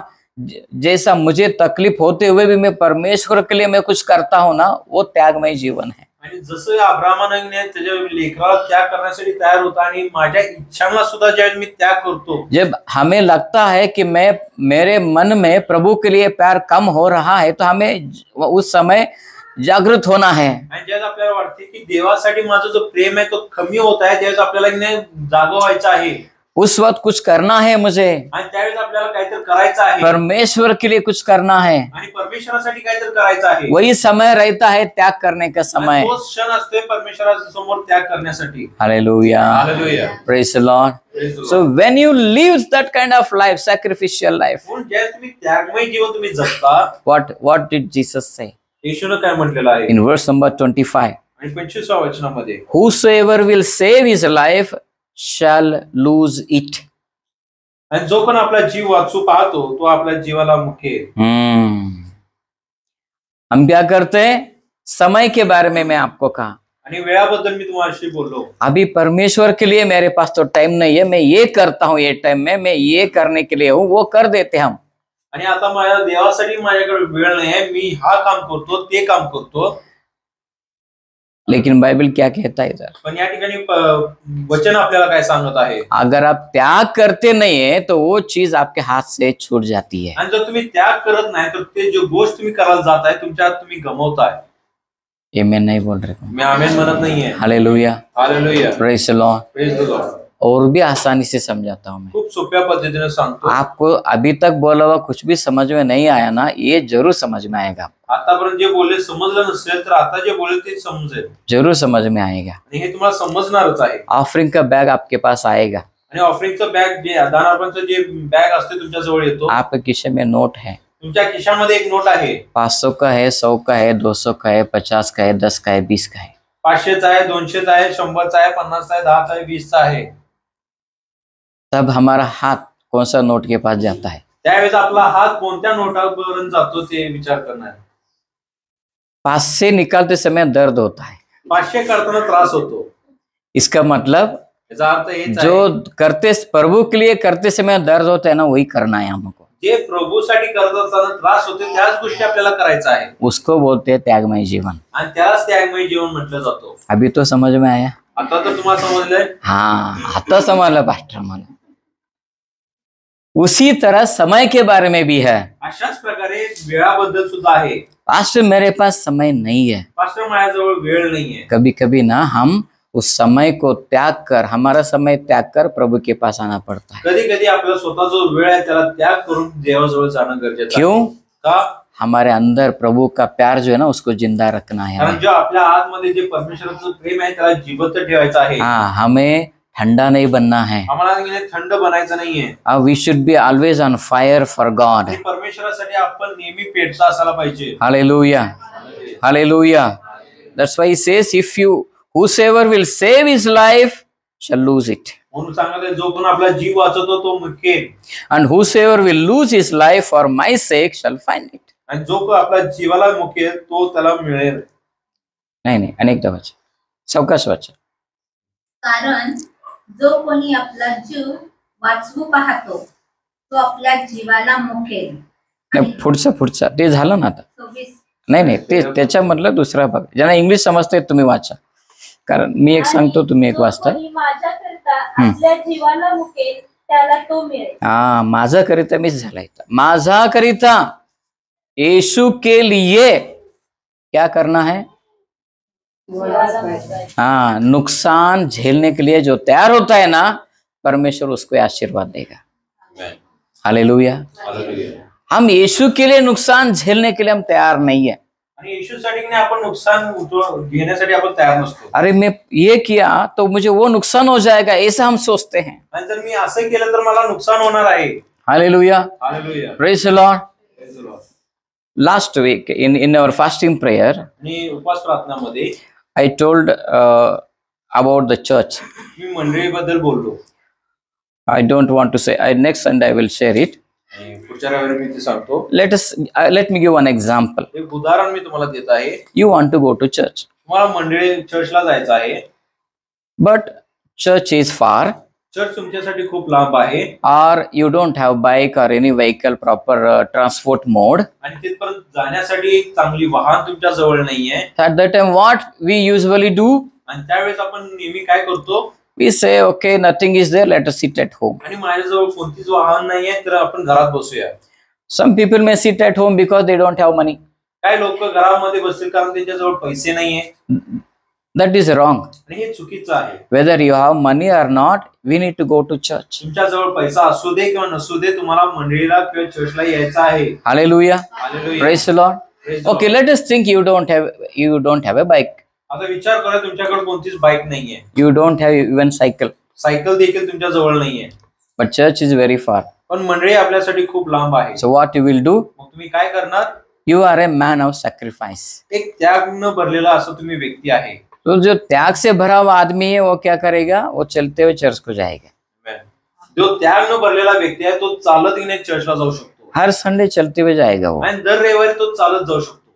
जैसा मुझे तकलीफ होते हुए भी मैं परमेश्वर के लिए मैं कुछ करता हूं ना, वो त्यागमय जीवन है। आणि जसं अब्राहमाने त्याच्या लेकराला त्याग करण्यासाठी तयार होता आणि माझ्या इच्छांना सुद्धा ज्यावेळेस मी त्याग करतो, जब हमें लगता है कि मेरे मन में प्रभु के लिए प्यार कम हो रहा है, तो हमें उस समय जागृत होना है। आणि ज्यावेळेस आपल्याला वाटते की देवासाठी माझा जो प्रेम आहे तो कमी होत आहे, त्यावेळेस आपल्याला जागं व्हायचं आहे। उस वक्त कुछ करना है मुझे, आणि त्यावेळेस आपल्याला काहीतरी करायचं आहे, परमेश्वर के लिए कुछ करना है। आणि परमेश्वरासाठी काहीतरी करायचं आहे। वही समय रहता है त्याग करने का समय। तोच क्षण असते परमेश्वराच्या समोर त्याग करण्यासाठी। Hallelujah, hallelujah, praise the Lord. Praise the Lord. So when you live that kind of life, sacrificial life, म्हणून ज्यावेळेस तुम्ही त्यागमय जीवन तुम्ही जगता, what did Jesus say येशूने काय म्हटलेलं आहे? in verse number 25? आणि 25व्या वचनामध्ये, Whosoever will save his life shall lose it. आणि जो पण आपला जीव वाचू पाहतो तो आपल्या जीवाला मुखेल। हम क्या करते हैं? समय के बारे में मैं आपको कहा, आणि वेळाबद्दल मी तुम्हाशी बोललो। अभी परमेश्वर के लिए मेरे पास तो टाइम नहीं है, मैं ये करता हूँ, ये टाइम में मैं ये करने के लिए हूँ, वो कर देते हम। आणि आता माझ्या देवासाठी माझ्याकडे वेळ नाही आहे, मी हा काम करतो, ते काम करतो। लेकिन बाइबल क्या कहता है इधर? पण या ठिकाणी वचन आपल्याला काय सांगत आहे? अगर आप त्याग करते नहीं है तो वो चीज आपके हाथ से छूट जाती है। आणि जर तुम्ही त्याग करत नाही तर ते जो गोष्ट तुम्ही करायला जात आहे तुमच्या हात तुम्ही गमावताय। ये मैं नहीं बोल रहा हूँ। मी आमेन म्हणत नाहीये। Hallelujah, hallelujah, praise the Lord. Praise the Lord. और भी आसानी से समझाता हूँ मैं खूप सोप्या पद्धतीने सांगतो। आपको। अभी तक बोला हुआ कुछ भी समझ में नहीं आया ना, ये जरूर समझ में आएगा, आतापर्यंत जे बोलले समजलं नसेल तर आता जे बोलले ते समजेल, जरूर समझ में आएगा। आणि हे तुम्हाला समजणारच आहे। ऑफरिंग का बैग आपके पास आएगा, आणि ऑफरिंगचं बॅग जे दान अर्पणचं जे बॅग असते तुमच्या जवळ येतो, आपके खिसे में नोट है, तुमच्या खिशामध्ये एक नोट आहे। 500 का है, 100 का है, 200 का है, 50 का है, 10 का है, 20 का है। 500चा आहे, 200चा आहे, 100चा आहे, 50चा आहे, 10चा आहे, 20चा आहे। तब हमारा हाथ कौन सा नोट के पास जाता है? त्यावेळेस आपला हात कोणत्या नोटापर्यंत जातो ते विचार करणार। 500 निकालते समय दर्द होता है। 500 करताना त्रास होतो। इसका मतलब याचा अर्थ हेच आहे, जो करते प्रभु के लिए करते समय दर्द होता है ना, वही करना है हमको। जे प्रभूसाठी करत असताना त्रास होते त्याच गोष्टी आपल्याला करायचा आहे उसको बोलते हैं त्यागमय जीवन। आणि त्यालाच त्यागमय जीवन म्हटलं जातो। अभी तो समझ में आया? आता तर तुम्हाला समजलंय? हाँ, आता समझला पास्टर मला। उसी तरह समय के बारे में भी है। अशाच प्रकारे वेळाबद्दल सुद्धा आहे। पास्टर मेरे पास समय नहीं है। पास्टर माझ्याजवळ वेळ नाहीये। कभी कभी ना हम उस समय को त्याग कर, हमारा समय त्याग कर प्रभु के पास आना पड़ता है। कधी कधी आपला स्वतः जो वेळ आहे त्याला त्याग करून देवाजवळ जाणं गरजेचं आहे। क्यों? का? हमारे अंदर प्रभु का प्यार जो है ना उसको जिंदा रखना है कारण हमें। जो आपल्या आतमध्ये जे परमेश्वराचं प्रेम आहे त्याला जिवंत ठेवायचं आहे। हाँ, हमें ठंडा नहीं बनना है। आम्हाला थंड बनायचं नाहीये। We should be always on fire for God. आणि परमेश्वरासाठी आपण नेहमी पेटता असायला पाहिजे। Hallelujah, hallelujah. That's why he says, if you whosoever will save his life shall lose it, म्हणून सांगत जो कोण आपला जीव वाचवतो तो मुकेल, and whosoever will lose his life for my sake shall find it. आणि जो कोण आपल्या जीवाला मुकेल तो त्याला मिळेल। नहीं नहीं, अनेकदा वाचा, सावकाश वाचा। कारण जो कोणी आपला जीव वाचवू पाहतो तो आपल्या जीवाला मुकेल। नाही, पुढचा ते झालं ना आता। 26 नाही नाही, ते त्याच्यामधलं दुसरा भाग, ज्यांना इंग्लिश समजते तुम्ही वाचा, कारण मी एक सांगतो तुम्ही एक जो वाचताय। कोणी माझ्याकरिता आपल्या जीवाला मुकेल त्याला तो मिळेल। हाँ, माझा करिता मीच झाला इथं, माझा करिता यीशु के लिए क्या करना है? हाँ, नुकसान झेलने के लिए जो तैयार होता है ना, परमेश्वर उसको आशीर्वाद देगा। हालेलुया। हम यीशु के लिए नुकसान झेलने के लिए हम तैयार नहीं है। आणि येशूसाठी नाही आपण नुकसान घेण्यासाठी आपण तयार नसतो। अरे मैं ये किया तो मुझे वो नुकसान हो जाएगा, ऐसा हम सोचते हैं। आणि जर मी असं केलं तर मला नुकसान होणार आहे। Hallelujah, hallelujah, praise the Lord. Praise the Lord. Last week in our fasting prayer, आणि उपवास प्रार्थनामध्ये I told about the church. मी मंडळीबद्दल बोललो। I don't want to say. Next Sunday I will share it. आणि पुढच्या रविवारी मी ते सांगतो। Let me give one example. एक उदाहरण मी तुम्हाला देत आहे। You want to go to church, तुम्हाला मंडळी चर्चला जायचं आहे, but church is far, church तुमच्यासाठी खूप लांब आहे, or you don't have bike or any vehicle proper transport mode. आणि तिथपर्यंत जाण्यासाठी एक चांगली वाहन तुमच्या जवळ नाहीये। At that time, what we usually do? आणि त्यावेळेस आपण नेहमी काय करतो? We say, okay, nothing is there. Let us sit at home. आणि माझ्याजवळ कोणतीच वाहन नाहीये तर आपण घरात बसूया। Some people may sit at home because they don't have money. काही लोक घरामध्ये बसतील कारण त्यांच्याजवळ पैसे नाहीये, That is wrong. आणि हे चुकीचं आहे। Whether you have money or not, we need to go to church. तुमच्याजवळ पैसा असू दे किंवा नसू दे तुम्हाला मंडळीला किंवा चर्चला यायचं आहे। Hallelujah. Hallelujah, Praise the Lord. Praise the Lord. Okay, let us think you don't have a bike. आता विचार करा तुमच्याकडे कोणतीच बाईक नाहीये, You don't have even cycle. Cycle देखील तुमच्या जवळ नाहीये, But church is very far. पण मंडळी आपल्यासाठी खूप लांब आहे। So what you will do? मग तुम्ही काय करणार? You are a man of sacrifice. एक त्याग न भरलेला असं तुम्ही व्यक्ती आहे। तो जो त्याग से भरा हुआ आदमी है वो क्या करेगा? वो चलते हुए चर्च को जाएगा। जो त्याग न भरलेला व्यक्ती आहे तो चालत येणे चर्चला जाऊ शकतो, हर संडे चलते हुए जाएगा वो, आणि दर रविवारी तो चालत जाऊ शकतो,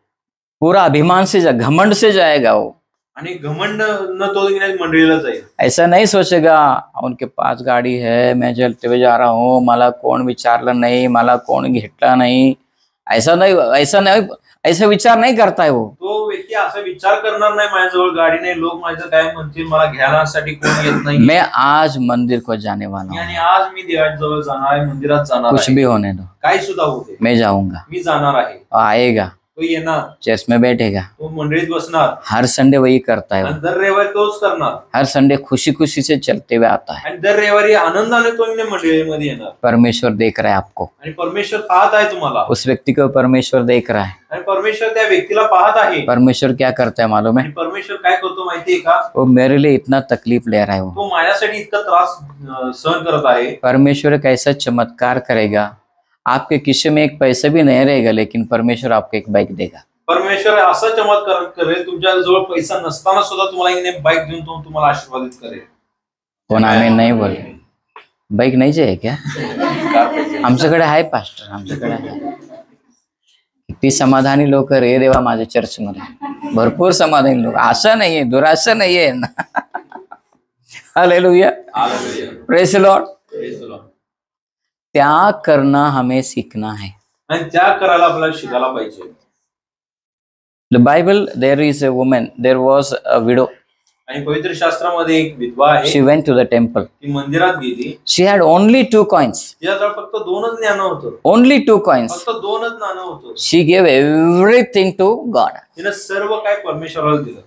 पूरा अभिमान से घमंड से जाएगा वो। आणि घमंड न तो मंडळीला जाईल। ऐसा नहीं सोचेगा उनके पास गाड़ी है, मैं चलते हुए जा रहा हूँ, मला कोण विचारलं नहीं, मला कोण घेतला नहीं, ऐसा विचार नहीं करता है वो। तो व्यक्ती असा विचार करणार नाही माझ्याजवळ गाडी नाही, लोक माझं काय म्हणतील, मला घेण्यासाठी कोण येत नाही, मैं आज मंदिर को जाने वाला आणि हूँ, आज मी देवाजवळ जाणार आहे, मंदिरात जाणार कुछ आहे, भी होने दो, काही सुद्धा होते मैं जाऊंगा। मी जाणार आहे। और आएगा, तो येणार, चर्च में बैठेगा, तो मंडळीत बसणार, हर संडे वही करता है वो। आणि दर रविवारी तोच करणार, हर संडे खुशी खुशी से चलते हुए आता है। आणि दर रविवारी आनंदाने तो मंडळीमध्ये येणार, परमेश्वर देख रहा है आपको, आणि परमेश्वर पाहत आहे तुम्हाला, उस व्यक्ति को परमेश्वर देख रहा है। आणि परमेश्वर त्या व्यक्तीला पाहत आहे। परमेश्वर क्या करता है मालूम है? आणि परमेश्वर काय करतो माहितीये का? वो मेरे लिए इतना तकलीफ ले रहा है वो। तो माझ्यासाठी इतका त्रास सहन करत आहे। परमेश्वर एक ऐसा चमत्कार करेगा, आपके किस्से में एक पैसा भी नहीं रहेगा, लेकिन परमेश्वर आपको एक बाइक देगा। परमेश्वर असा चमत्कार करेल, तुमच्या जवळ पैसा नसताना सुद्धा तुम्हाला बाईक देऊन तो तुम्हाला आशीर्वादित करेल। कोण आम्ही नाही बोले, बाईक नाही आहे क्या? आमच्याकडे आहे पास्टर, आमच्याकडे आहे। किती समाधानी लोक रे देवा माझ्या चर्चमध्ये, भरपूर समाधानी लोक, आशा नाहीये, दुराशा नाहीये। Hallelujah, hallelujah, praise the Lord. Praise the Lord. त्याग करना हमें सीखना है. आणि त्याग करायला आपल्याला शिकायला पाहिजे. The Bible, there is a woman, there was a widow. आणि पवित्र शास्त्रामध्ये एक विधवा आहे. She went to the temple. ती मंदिरात गेली. She had only 2 coins. तिच्याजवळ फक्त 2च नाणं होतं. Only 2 coins. फक्त 2च नाणं होतं. She gave everything to God. तिने सर्व काय परमेश्वराला दिलं.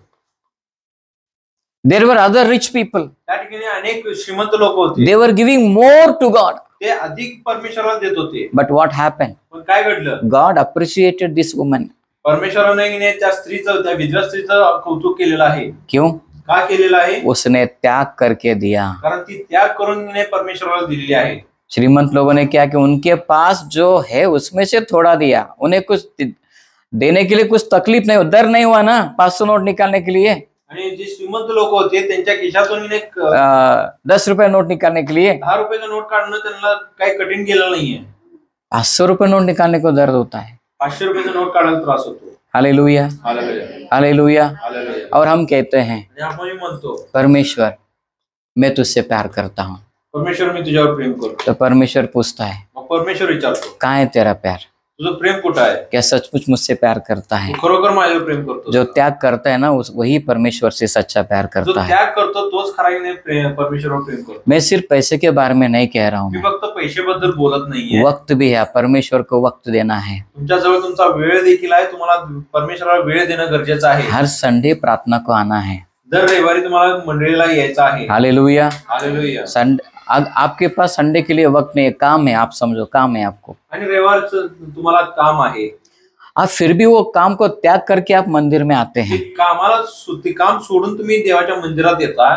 There were other rich people. त्या ठिकाणी अनेक श्रीमंत लोक होते. They were giving more to God. ते अधिक परमेश्वराला देत होते. But what happened? पण काय घडलं? God appreciated this woman. परमेश्वराने त्या स्त्रीचं, त्या विधवा स्त्रीचं कौतुक केलेलं आहे. क्यों? का केलेलं आहे? उसने त्याग करके दिया. कारण ती त्याग करून तिने परमेश्वराला दिलेली आहे. श्रीमंत लोगों ने क्या कि उनके पास जो है उसमें से थोड़ा दिया. उन्हें कुछ देने के लिए कुछ तकलीफ नहीं, डर नहीं हुआ ना 500 नोट निकालने के लिए, आणि जे श्रीमंत लोक होते त्यांच्या खिशातून 10 रुपए नोट निकालने के लिए 10 रुपयाचा नोट काढणं त्यांना काही कठीण गेलं नाहीये. 500 रुपए नोट निकालने को दर्द होता है. 500 रुपयाचा नोट काढायला त्रास होतो. Hallelujah, hallelujah, hallelujah. हालेलुया. और हम कहते हैं आणि आपण म्हणतो परमेश्वर मैं तुझसे प्यार करता हूँ. परमेश्वर मी तुझ्यावर प्रेम करतो. तो परमेश्वर पूछता है मग परमेश्वर विचारतो कहाँ है तेरा प्यार? तुझं प्रेम कुठं आहे? क्या सचमुच मुझसे प्यार करता है? तू खरोखर माझ्यावर प्रेम करतो. जो त्याग करता है ना वही परमेश्वर से सच्चा प्यार जो करता है. त्याग करतो तोच खरा परमेश्वरावर प्रेम करतो. मैं सिर्फ पैसे के बारे में नहीं कह रहा हूँ. मी फक्त पैशाबद्दल बोलत नाहीये. वक्त भी है, परमेश्वर को वक्त देना है. तुमच्याजवळ तुमचा वेळ देखील आहे. तुम्हाला परमेश्वराला वेळ देणं गरजेचं आहे. हर संडे प्रार्थना को आना है. दर रविवारी तुम्हाला मंडळीला यायचं आहे. हालेलुया. हालेलुया. आपके पास संडे के लिए वक्त नहीं है, काम है, आप समझो काम है आपको. आणि रविवारचं तुम्हाला काम आहे. आप फिर भी वो काम को त्याग करके आप मंदिर में आते ते हैं. ते काम सोडून तुम्ही देवाच्या मंदिरात येता.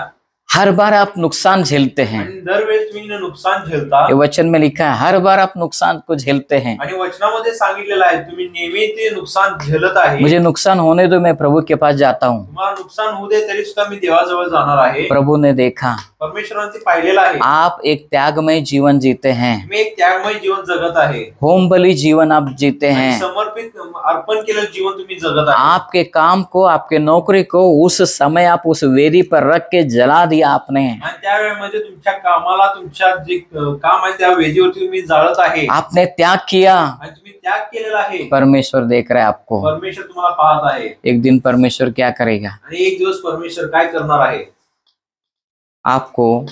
हर बार आप नुकसान झेलते हैं. आणि दरवेळेस तुम्ही नुकसान झेलता. ये वचन में लिखा है हर बार आप नुकसान को झेलते हैं. आणि वचनामध्ये सांगितलेलं आहे तुम्ही नेहमी ते नुकसान झेलत आहे. मुझे नुकसान होने दो, मैं प्रभु के पास जाता हूँ. तुम्हाला नुकसान होऊ दे तरी सुद्धा मी देवाजवळ जाणार आहे. प्रभु ने देखा परमेश्वराने ते पाहिलेलं आहे. आप एक त्यागमय जीवन जीते हैं. तुम्ही एक त्यागमय जीवन जगत आहे. होम बलि जीवन आप जीते आणि हैं. समर्पित अर्पण केलेलं जीवन तुम्ही जगत आहे. आपके काम को, आपके नौकरी को उस समय आप उस वेदी पर रख के जला दिया आपने. आणि त्यावेळेमध्ये तुमच्या कामाला, तुमच्या जे काम आहे त्या वेदीवरती तुम्ही जाळत आहे. आपने त्याग किया. आणि तुम्ही त्याग केलेला आहे. परमेश्वर देख रहा है आपको. परमेश्वर तुम्हाला पाहत आहे. एक दिन परमेश्वर क्या करेगा? आणि एक दिवस परमेश्वर काय करणार आहे? आपको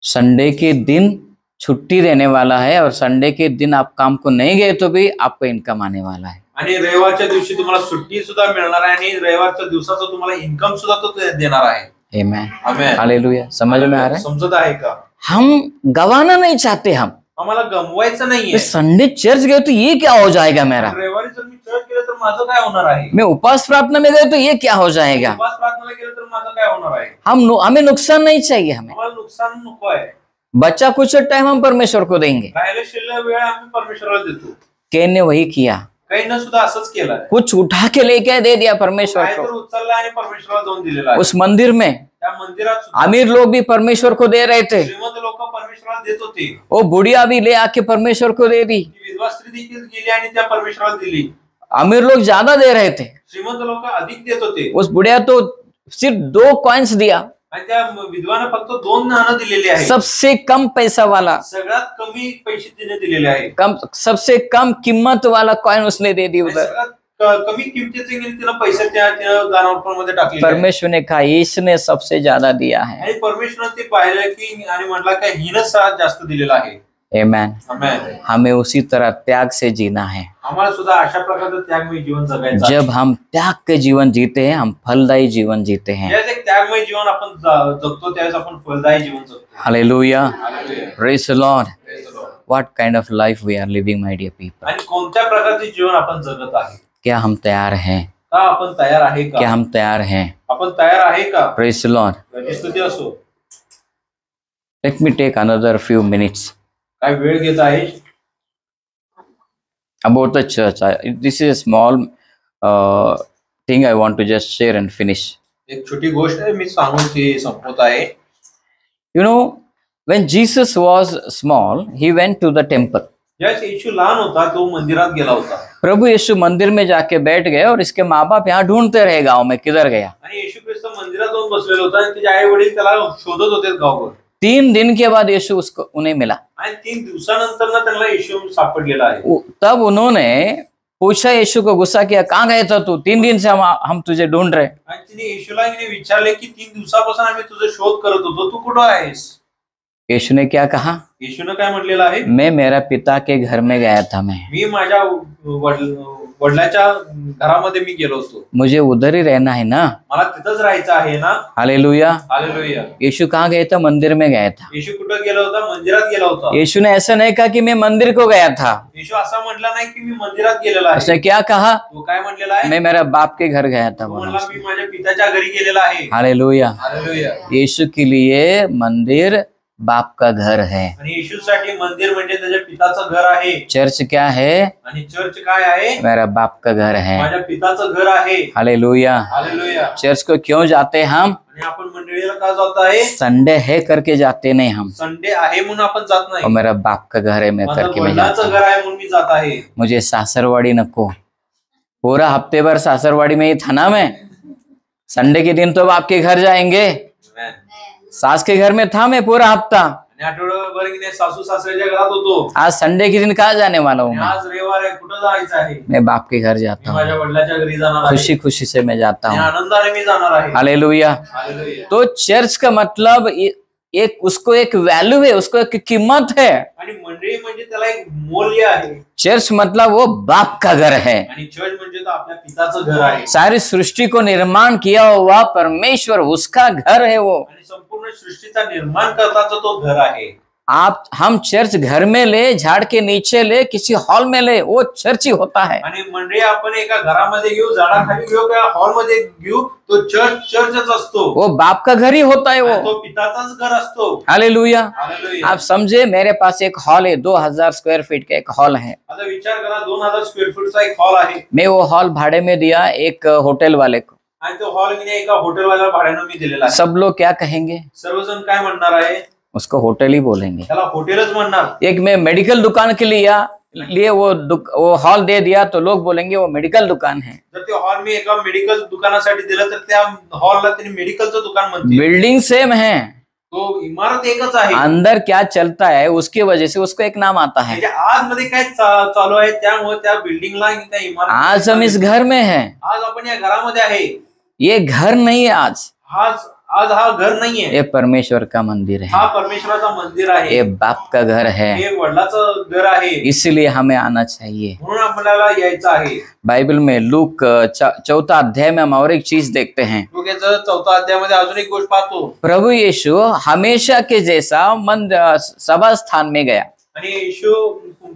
संडे के दिन छुट्टी देने वाला है और संडे के दिन आप काम को नहीं गए तो भी आपको इनकम आने वाला है. आणि रविवारच्या दिवशी तुम्हाला सुट्टी सुद्धा मिळणार आहे. आणि रविवारच्या दिवसाचा तुम्हाला इन्कम सुद्धा तो देणार आहे. आमेन. आमेन. हालेलुया. समझ में आ रहा है? समजत आहे का? हम गवाना नहीं चाहते. हम आम्हाला गमवायचं नाहीये. संडे चर्च गए तो ये क्या हो जाएगा मेरा? रविवारी जर मी चर्च केलं तर माझं काय होणार आहे? मैं उपवास प्रार्थना में गए तो ये क्या हो जाएगा? उपवास प्रार्थना केलं तर माझं काय होणार आहे? हमें नुकसान नहीं चाहिए. हमें आम्हाला नुकसान नको आहे. बच्चा कुछ टाइम हम परमेश्वर को देंगे. राहिलेला शिल्लक वेळ आम्ही परमेश्वराला देतो. कैन ने वही किया. काही न सुद्धा असंच केलं. कुछ उठा के लेके दे दिया परमेश्वर काय तर को. उचलला आणि परमेश्वराला जाऊन दिलेला आहे. उस मंदिर में त्या मंदिरात सुद्धा अमीर लोग भी परमेश्वर को दे रहे थे. श्रीमंत लोक परमेश्वराला देत होते. वो बुढ़िया भी ले आके परमेश्वर को दे दी. ती विधवा स्त्री देखील गेली आणि त्या परमेश्वराला दिली. अमीर लोग ज्यादा दे रहे थे. श्रीमंत लोक अधिक देत होते. उस बुढ़िया तो सिर्फ 2 कॉइन्स दिया. आणि त्या विधवानं फक्त 2 नाणं दिलेले आहे. सबसे कम पैसा वाला, सगळ्यात कमी पैसे तिने दिलेले आहे. सबसे कम कीमत वाला कॉइन उसने दे दी आणि उधर. सगळ्यात कमी किमतीचे तिने पैसे त्या दान मध्ये टाकले. परमेश्वर ने कहा इसने सबसे ज्यादा दिया है. आणि परमेश्वराने ते पाहिलं की आणि म्हटलं की हिनच सर्वात जास्त दिलेला आहे. आमेन. आमेन. हमें उसी तरह त्याग से जीना है. आम्हाला सुद्धा अशा प्रकारचं त्यागमय जीवन जगायचं आहे. जब हम त्याग के जीवन जीते हैं हम फलदायी जीवन जीते हैं. ज्यावेळेस एक त्यागमय जीवन आपण जगतो त्यावेळेस आपण फलदायी जीवन जगतो. Hallelujah. Hallelujah. Praise the Lord. Praise the Lord. What kind of life we are living, my dear people? आणि कोणत्या प्रकारचे जीवन आपण जगत आहे? क्या हम तैयार हैं? का आपण तयार आहे क्या का? हम तैयार हैं? आपण तयार आहे का? Praise the Lord. त्याची स्तुती असो. Let me take another few minutes काय वेळ घेत आहे? about the church. This is a small thing I want to just share and finish. एक छोटी गोष्ट आहे मी सांगून ती संपवत आहे. You know, when Jesus was small, he went to the temple. ज्यावेळेस येशू लहान होता तो मंदिरात गेला होता. प्रभु यीशु मंदिर में जाके बैठ गए और इसके माँ बाप यहाँ ढूंढते रहे गांव में किधर गया. आणि येशू ख्रिस्त मंदिरात जाऊन बसलेला होता आणि त्याचे आई वडील त्याला शोधत होते गावभर. 3 दिन के बाद यीशु उसको उन्हें मिला। आणि 3 दिवसानंतर ना त्यांना येशू सापडलेला आहे। तब उन्होंने पूछा, यीशु को गुस्सा किया, कहाँ गए था तू? 3 दिन से हम तुझे ढूंढ रहे। आणि तिने येशूला विचारले की 3 दिवसापासून आम्ही तुझा शोध करत होतो, तू कुठं आहेस? यीशु ने क्या कहा? येशूने काय म्हटलेलं आहे? मैं मेरा पिता के घर में गया था, मी माझ्या वडिलांच्या घरामध्ये मी गेलो होतो, मुझे उधर ही रहना है ना। मला तिथंच राहायचं आहे ना। हालेलुया। हालेलुया। यीशु कहाँ गया था? मंदिर में गया था। येशू कुठं गेला होता? मंदिरात गेला होता। यीशु ने ऐसा नहीं कहा कि मैं मंदिर को गया था। येशू असं म्हटला नाही की मी मंदिरात गेलेला आहे। उसने क्या कहा? तो काय म्हटलेला आहे? मैं मेरा बाप के घर गया था। तो म्हणला मी माझ्या पित्याच्या घरी गेलेला आहे। हालेलुया। हालेलुया। यीशु के लिए मंदिर बाप का घर है। आणि येशूसाठी मंदिर म्हणजे त्याच्या पिताचं घर आहे। चर्च क्या है? आणि चर्च काय आहे? मेरा बाप का घर है। माझ्या पिताचं घर आहे। हालेलुया। हालेलुया। चर्च को क्यों जाते हम? आणि आपण मंडळीला का जात आहे? संडे है करके जाते नहीं हम, संडे आहे म्हणून आपण जात नाही। और मेरा बाप का घर है मैं माझं करके मैं जाता वडिलांचं हूं। घर आहे म्हणून मी जात आहे। मुझे सासरवाड़ी नको। पूरा हफ्ते भर सासरवाड़ी में ही था ना मैं, संडे के दिन तो बाप के घर जाएंगे। सास के घर में था मैं पूरा हफ्ता, आणि आठवडाभर की नाही सासू सासऱ्याच्या घरात होतो। आज संडे के दिन कहाँ जाने वाला हूँ आणि मैं? आज रविवार आहे, कुठं जायचं आहे? मैं बाप के घर जाता मी हूँ, माझ्या वडिलांच्या घरी जाणार आहे। खुशी खुशी से मैं जाता आणि हूँ। आनंदाने मी जाणार आहे। हालेलुया। हालेलुया। तो चर्च का मतलब एक उसको एक वैल्यू है, उसको एक कीमत है। आणि मंडळी म्हणजे त्याला एक मूल्य आहे। चर्च मतलब वो बाप का घर है। आणि चर्च म्हणजे तर आपल्या पिताचं घर आहे। सारी सृष्टि को निर्माण किया हुआ परमेश्वर उसका घर है वो। आणि संपूर्ण सृष्टीचा निर्माण करताचा तो घर आहे। हम चर्च घर में ले, झाड़ के नीचे ले, किसी हॉल में ले, वो चर्च ही होता है। आणि मंडळी आपण एका घरामध्ये घेऊ, झाडाखाली घेऊ किंवा हॉलमध्ये घेऊ, तो चर्चच असतो। वो बाप का घर ही होता है आणि वो। तो पिताचाच घर असतो। हालेलुया। हालेलुया। आप समझे, मेरे पास एक हॉल है, 2000 स्क्वायर फीट का एक हॉल है। आता विचार करा, 2000 स्क्वेअर फूटचा एक हॉल आहे। मैं वो हॉल भाड़े में दिया एक होटल वाले को। आणि तो हॉल मी एका हॉटेलवाल्याला भाड्यानं मी दिलेला आहे। सब लोग क्या कहेंगे? सर्वजण काय म्हणणार आहे? उसको होटल ही बोलेंगे। त्याला हॉटेलच म्हणणार। एक मैं मेडिकल दुकान के लिए वो हॉल दे दिया तो लोग बोलेंगे वो मेडिकल दुकान है। जर ते हॉल मी एका मेडिकल दुकानासाठी दिलं तर त्या हॉलला त्यांनी मेडिकलचं दुकान म्हणते। बिल्डिंग सेम है, तो इमारत एकच आहे। अंदर क्या चलता है उसकी वजह से उसको एक नाम आता है। त्याच्या आतमध्ये काय चालू आहे त्यामुळे त्या बिल्डिंगला त्या इमारत। आज हम इस घर में हैं, आज आपण या घरामध्ये आहे। ये घर नहीं है आज हा घर नाहीये, ये परमेश्वर का मंदिर है, हा परमेश्वराचं मंदिर आहे। ये बाप का घर है, हे वडिलाचं घर आहे। इसलिए हमें आना चाहिए। म्हणून आपल्याला यायचं आहे। बाइबल में लूक 4 अध्याय में हम और एक चीज देखते हैं। लूकाचं 4 अध्यायामध्ये अजून एक गोष्ट पाहतो। प्रभु यीशु हमेशा के जैसा सभा स्थान में गया। आणि येशू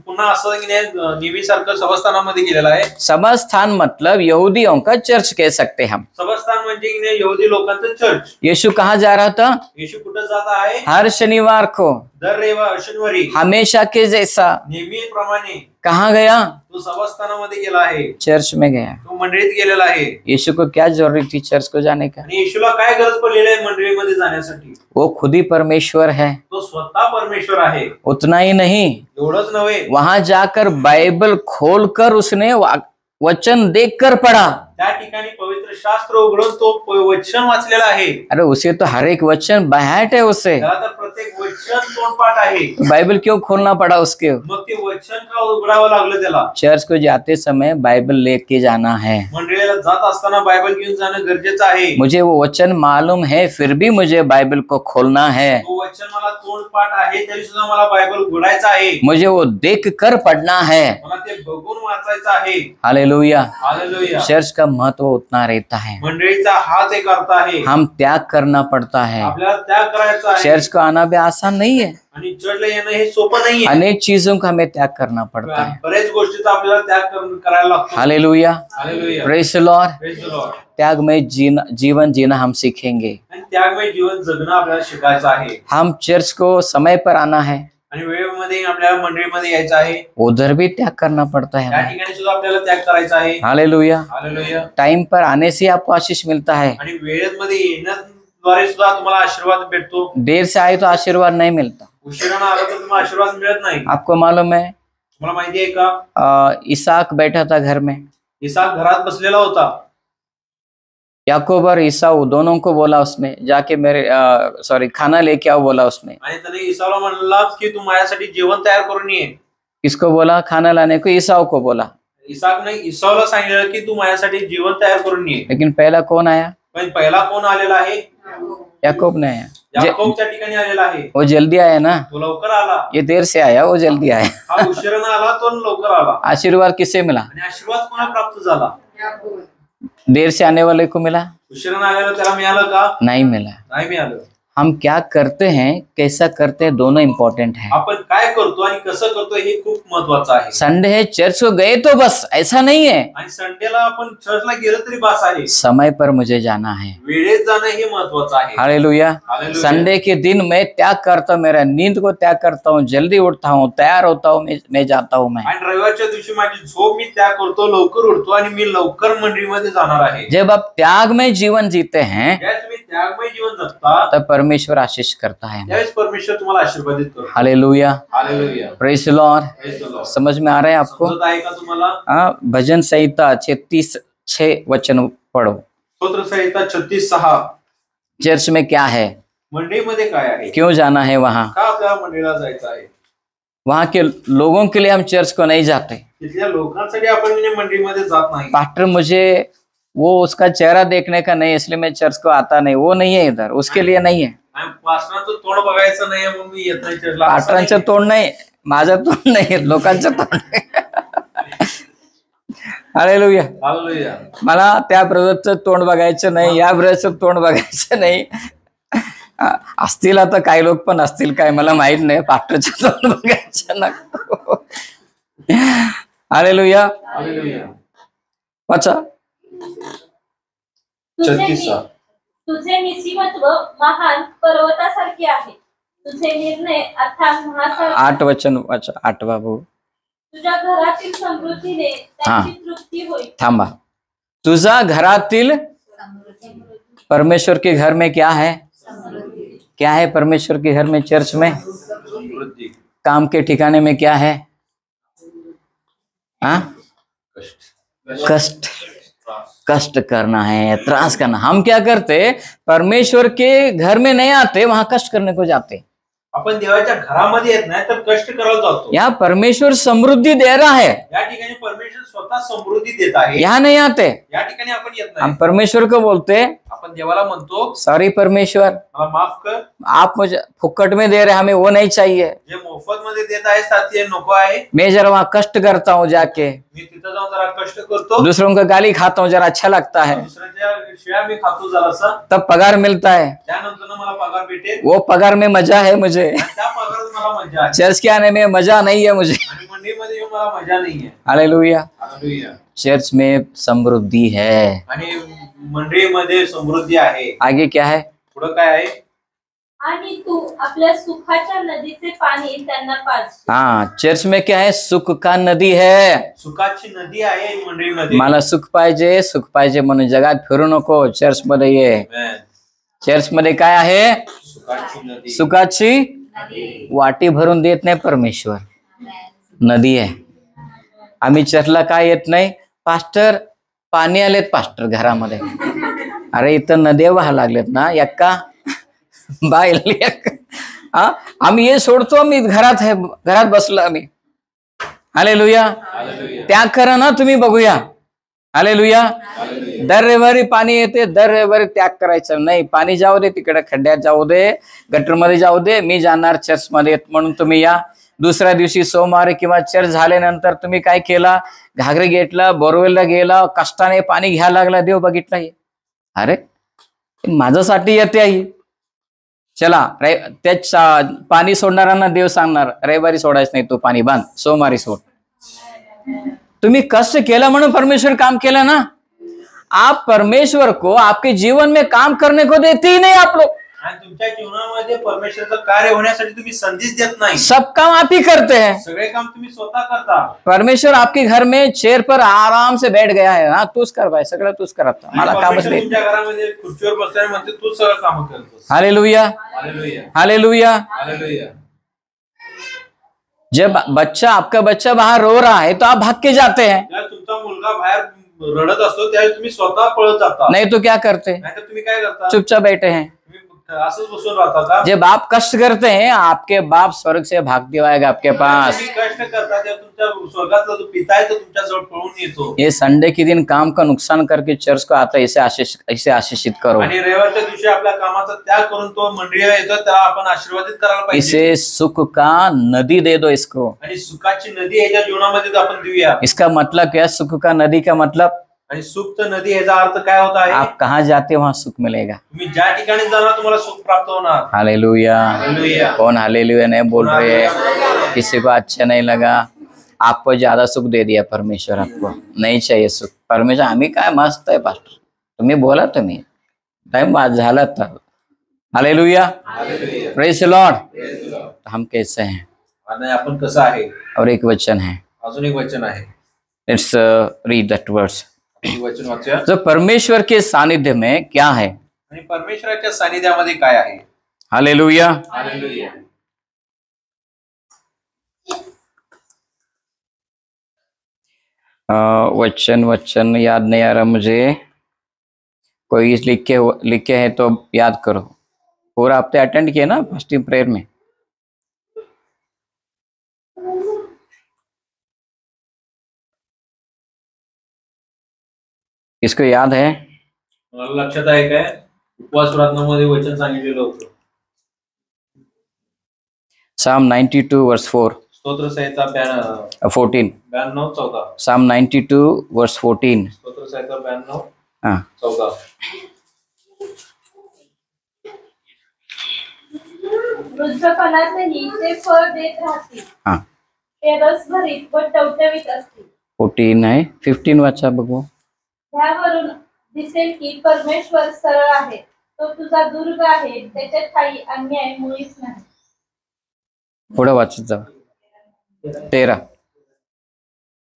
पुन्हा असं की नेहमीसारखं सभास्थानामध्ये गेलेला आहे। सभा स्थान मतलब यहूदियों का चर्च कह सकते हैं हम। सभास्थान म्हणजे की नाही यहूदी लोकांचं चर्च। यीशु कहाँ जा रहा था? येशू कुठं जात आहे? हर शनिवार को, दर रविवार शनिवारी हमेशा के जैसा नेहमीप्रमाणे कहाँ गया? तो सभास्थानामध्ये गेला आहे। चर्च में गया। तो मंडळीत गेलेला आहे। यीशु को क्या जरूरत थी चर्च को जाने का? आणि येशूला काय गरज पडलेली आहे मंडळीमध्ये जाण्यासाठी? वो खुद ही परमेश्वर है। तो स्वतः परमेश्वर आहे। उतना ही नहीं, एवढंच नव्हे, वहां जाकर बाइबल खोलकर उसने वचन देखकर पढ़ा। त्या ठिकाणी पवित्र शास्त्र उघडून तो वचन वाचलेला आहे। अरे उसे तो हर एक वचन बहैट है उसे। त्याला तर प्रत्येक वचन तोंडपाठ आहे। बाइबल क्यों खोलना पड़ा उसके? मग ते वचन का उघडावं लागलं त्याला? चर्च को जाते समय बाइबल लेके जाना है। मंडळीला जात असताना बायबल घेऊन जाणं गरजेचं आहे। मुझे वो वचन मालूम है, फिर भी मुझे बाइबल को खोलना है। तो वचन मला तोंडपाठ आहे तरी सुद्धा मला बायबल उघडायचं आहे। मुझे वो देख कर पढ़ना है। मला ते बघून वाचायचं आहे। हालेलुया। हालेलुया। चर्च का महत्व उतना रहता है। मंडळीचा हाच एक अर्थ आहे। हम त्याग करना पड़ता है। आपल्याला त्याग करायचा आहे। चर्च को आना भी आसान नहीं है। आणि चर्चला येणं हे सोपं नाहीये। अनेक चीजों का हमें त्याग करना पड़ता है। बरेच गोष्टीचा आपल्याला त्याग करायला लागतो। Hallelujah. Hallelujah. Praise the Lord. Praise the Lord. त्यागमय जीवन जीना हम सीखेंगे। आणि त्यागमय जीवन जगणं आपल्याला शिकायचं आहे। हम चर्च को समय पर आना है, आणि वेळेमध्ये आपल्याला मंडळीमध्ये यायचं आहे। उधर भी त्याग करना पड़ता त्या है। ठिकाणी सुद्धा आपल्याला त्याग करायचा आहे। हालेलुया। हालेलुया। टाइम पर आने से आपको आशीष मिलता है, आणि वेळेमध्ये येण्याद्वारे सुद्धा तुम्हाला आशीर्वाद भेटतो। देर से आए तो आशीर्वाद नहीं मिलता। उशिरानं आला तर तुम्हाला आशीर्वाद मिळत नाही। आपको मालूम है तुम्हाला माहिती आहे का? इसहाक बैठा था घर में। इसाक घरात बसलेला होता। याकूब और ईसाऊ दोनों को बोला उसने, जाके मेरे खाना लेके आओ बोला उसने। आणि त्याने ईसाऊला म्हणला की तू माझ्यासाठी जेवण तयार करून ये। किसको बोला खाना लाने को? ईसाऊ को बोला। इसाकने ईसाऊला सांगितलं की तू माझ्यासाठी जेवण तयार करून ये। लेकिन पहला कौन आया? पण पहिला कोण आलेला आहे? याकूब ने आया। याकूबच्या ठिकाणी आलेला आहे। वो जल्दी आया ना, तो लवकर आला। ये देर से आया, वो जल्दी आया। हा उशिराने आला, तो लवकर आला। आशीर्वाद किससे मिला? आणि आशीर्वाद कोणाला प्राप्त झाला? देर से आने वाले को मिला? उशिराने आलेला त्याला मिळालं का? नहीं मिला। नाही मिळालं। हम क्या करते हैं, कैसा करते हैं, दोनों इम्पोर्टेंट है। आपण काय करतो आणि कसं करतो हे खूप महत्वाचं आहे। संडे है, चर्च को गए तो बस, ऐसा नहीं है। आणि संडेला आपण चर्चला गेलो तरी बास आहे। समय पर मुझे जाना है। वेळेत जाणं हे महत्वाचं आहे। हालेलुया। हालेलुया। संडे के दिन मैं त्याग करता हूँ, मेरा नींद को त्याग करता हूँ, जल्दी उठता हूँ, तैयार होता हूँ, मैं जाता हूँ। मैं आणि रविवारच्या दिवशी माझी झोप मी त्याग करतो, लवकर उठतो आणि मी लवकर मंडळीमध्ये जाणार आहे। जब आप त्याग में जीवन जीते हैं, ज्यावेळेस तुम्ही त्यागमय जीवन जगता तब परमेश्वर आशीष करता है। त्यावेळेस परमेश्वर तुम्हाला आशीर्वादित करतो। Hallelujah. Hallelujah. Praise the Lord. Praise the Lord। समझ में आ रहा है आपको? समजत आहे का तुम्हाला? हाँ, भजन संहिता 36 वचन पढ़ो। स्तोत्र संहिता 36:6। चर्च में क्या है, मंडळीमध्ये काय आहे? क्यों जाना है वहाँ? का आपल्याला मंडळीला जायचं आहे? वहाँ के लोगों के लिए हम चर्च को नहीं जाते। तिथल्या लोकांसाठी आपण मंडळीमध्ये जात नाही। पास्टर मुझे वो उसका चेहरा देखने का नहीं, इसलिए मैं चर्च को आता नहीं, वो नहीं है इधर, उसके लिए नहीं है। आणि पास्टरांचं तोंड बघायचं नाही म्हणून मी येत नाही चर्चला। पास्टरांचं तोंड नाही, माझं तोंड नाही, लोकांचं तोंड आहे। हालेलुया। हालेलुया। मला त्या ब्रदरचं तोंड बघायचं नाही, या ब्रदरचं तोंड बघायचं नाही। असतील आता काही लोक पण असतील, काय मला माहित नाही, पास्टरचं तोंड बघायचं नको। हालेलुया। हालेलुया। वाचा। 36। तुझे नीतिमत्व महान पर्वतासारखे आहे, तुझे निर्णय अथांग महासागर। 8 वचन वाचा, 8वा भाऊ। तुझ्या घरातील समृद्धीने त्यांची तृप्ती होईल। थांबा। तुझा घरातील, परमेश्वर के घर में क्या है? क्या है परमेश्वर के घर में? चर्च में, समृद्धी, काम के ठिकाने में क्या है? हाँ, कष्ट, कष्ट करना है, त्रास करना। हम क्या करते, परमेश्वर के घर में नहीं आते, वहां कष्ट करने को जाते। आपण देवाच्या घरामध्ये येत नाही तर कष्ट करायला जातो। यहाँ परमेश्वर समृद्धि दे रहा है, या ठिकाणी परमेश्वर स्वतः समृद्धी देत आहे। यहाँ नहीं आते। या ठिकाणी आपण येत हम नाही। परमेश्वर को बोलते, आपण देवाला म्हणतो सॉरी परमेश्वर, मला माफ कर, आप मुझे फुक्कट में दे रहे, हमें वो नहीं चाहिए। जे मोफत मध्ये देत आहे साथी नको आहे। मैं जरा वहां कष्ट करता हूँ जाके, मी तिथं जाऊन जरा कष्ट करतो, दूसरों का गाली खाता हूँ, जरा अच्छा लगता है, दुसऱ्याच्या शिव्या मी खातो जरासा, तब पगार मिलता है, त्यानंतर मला पगार भेटेल। वो पगार में मजा है मुझे, आणि त्या पगारात मला मजा आहे चर्च के आने में मजा नहीं है मुझे। आणि मंडळीमध्ये येऊन मला मजा नाहीये। हालेलुया। हालेलुया। चर्च में समृद्धि है। आणि मंडळीमध्ये समृद्धी आहे। आगे क्या है? पुढं काय आहे? आणि तू आपल्या सुखाच्या नदीचे पाणी त्यांना पाज। हाँ, चर्च में क्या है? सुख का नदी है। सुखाची नदी आहे मंडळीमध्ये। मला सुख पाहिजे म्हणून जगात फिरू नको, चर्च मध्ये ये। Amen। चर्च मध्ये काय आहे? सुखाची नदी, सुखाची वाटी भरून देत नाही परमेश्वर, नदी आहे। आम्ही चर्चला काय येत नाही, पास्टर पाणी आलेत पास्टर घरामध्ये, अरे इथं नद्या व्हायला लागलेत ना, यक्का बाईल हा, आम्ही हे सोडतो, आम्ही घरात बसलो आम्ही। हालेलुया। हालेलुया। त्याग करा ना तुम्ही, बघूया। हालेलुया। दर रविवारी पाणी येते, दर रविवारी त्याग करायचं नाही। पाणी जाऊ दे तिकडे, खड्ड्यात जाऊ दे, गटरमध्ये जाऊ दे, मी जाणार चर्च मध्ये म्हणून तुम्ही या। दुसऱ्या दिवशी सोमवारी किंवा चर्च झाल्यानंतर तुम्ही काय केला, घागरे घेतला, बोरवेलला गेला, कष्टाने पाणी घ्यायला लागला, देव बघितला, अरे माझ्यासाठी येते आई, चला त्याच पाणी सोडणाऱ्यांना देव सांगणार रविवारी सोडायचं नाही, तू पाणी बांध, सोमवारी सोड। तुम्ही कष्ट केला म्हणून परमेश्वर काम केला ना। आप परमेश्वर को आपके जीवन में काम करने को देते ही नहीं आप लोग। आणि तुमच्या जीवनामध्ये परमेश्वराचं कार्य होण्यासाठी तुम्ही संधीच देत नाही। सब काम आप ही करते हैं, सगळे काम तुम्ही स्वतः करता। परमेश्वर आपके घर में चेयर पर आराम से बैठ गया है, हाँ तूच कर भाई, सगळं तूच करता, मला कामच परमेश्वर नाही। तुमच्या घरामध्ये खुर्चीवर बसल्याने म्हणते तू सगळं काम करतोस। हालेलुया। हालेलुया। हालेलुया। हालेलुया। जब आपका बच्चा बाहर रो रहा है तो आप भाग के जाते हैं, जर तुमचा मुलगा बाहेर रडत असतो त्यावेळी तुम्ही स्वतः पळत जाता, नहीं तो क्या करते, नाहीतर तुम्ही काय करता, चुपचाप बैठे हैं। तुम्ही असंच बसून राहता का? जब आप कष्ट करते हैं आपके बाप स्वर्ग से भागते हुए आएगा आपके पास। तुम्ही कष्ट करता तेव्हा तुमच्या स्वर्गातला जो पिता आहे तो तुमच्याजवळ पळून येतो। ये संडे के दिन काम का नुकसान करके चर्च को आता है, इसे आशीषित करो, आणि रविवारच्या दिवशी आपल्या कामाचा त्याग करून तो मंडळी येतो त्याला आपण आशीर्वादित करायला पाहिजे। इसे सुख का नदी दे दो इसको। आणि सुखाची नदी ह्याच्या जीवनामध्ये आपण देऊया। इसका मतलब क्या, सुख का नदी का मतलब आणि सुप्त नदी ह्याचा अर्थ काय होता आहे, आप कहाँ जाते हो वहां सुख मिलेगा। तुम्ही ज्या ठिकाणी जाणार तुम्हाला सुख प्राप्त होणार। हालेलुया। हालेलुया। कौन हालेलुया नहीं बोल रहे हैं? किसी को अच्छा नहीं लगा, आपको ज्यादा सुख दे दिया परमेश्वर, आपको नहीं चाहिए सुख। परमेश्वर आम्ही काय मस्त आहे पास्टर, तुम्ही बोला, तुम्ही टाइम बाद झाला तर। Hallelujah, praise the Lord. हम कैसे हैं, आणि आपण कसं आहे। और एक वचन है, अजून एक वचन आहे, लेट्स रीड दैट वर्स। हे वचन वाचूया। जो परमेश्वर के सानिध्य में क्या है, आणि परमेश्वराच्या सानिध्यामध्ये काय आहे। हालेलुया। हालेलुया। वचन याद नहीं आ रहा मुझे, कोई लिखे हैं तो याद करो। पूरा हफ्ते अटेंड किए ना फास्टिंग प्रेयर में। किसको याद है? मला लक्षात आहे काय, उपवास प्रार्थनामध्ये वचन सांगितलेलं होतं। Psalm 92 verse 4, स्तोत्र संहिता 14। 92-14। Psalm 92 verse 14। स्तोत्र संहिता 92-14। हाँ, वृद्धपणातही ते फळ देत राहतील, हाँ, ते रसभरीत व टवटवीत असतील। 14 है, 15 वाचा बघू। त्यावरून दिसेल की परमेश्वर सरळ आहे, तो तुझा दुर्ग आहे, त्याच्या ठाई अन्याय मुळीच नाही। पुढे वाचत जाऊ। 13।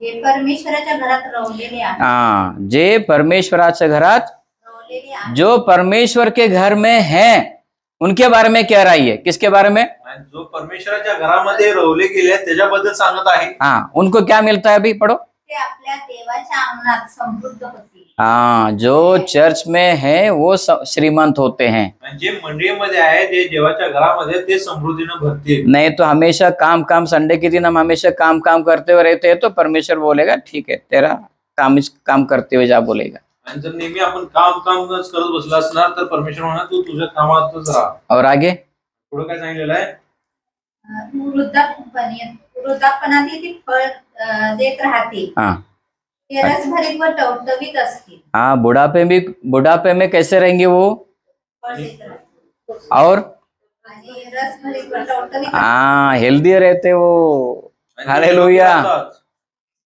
हे परमेश्वराच्या घरात रवलेले आहे, हाँ, जे परमेश्वराच्या घरात, रवलेले आहे, जो परमेश्वर के घर में है उनके बारे में कह रही है। किसके बारे में? आणि जो परमेश्वराच्या घरामध्ये रवले गेले त्याच्याबद्दल सांगत आहे। हाँ, उनको क्या मिलता है अभी पढ़ो। ते आपल्या देवाच्या अंगणात समृद्ध होतील। हाँ, जो चर्च में है वो श्रीमंत होते हैं। आणि जे मंडळीमध्ये आहे ते देवाच्या घरामध्ये ते समृद्धीने भरतील। नहीं तो हमेशा काम काम, संडे के दिन हम हमेशा काम काम करते हुए रहते हैं तो परमेश्वर बोलेगा ठीक है तेरा काम करते हुए जा बोलेगा। आणि जर नेहमी आपण काम करत बसला असणार तर परमेश्वर म्हणा तू तुझ्या कामातच राहा। और आगे पुढे काय सांगितलेलं आहे, वृद्धापणातही ती फळ देत राहतील, हाँ ते रसभरीत व टवटवीत असतील। हाँ, बुढ़ापे में कैसे रहेंगे वो, फळ देत राहतील और आणि रसभरीत व टवटवीत हाँ हेल्दी रहते वो। हालेलुया।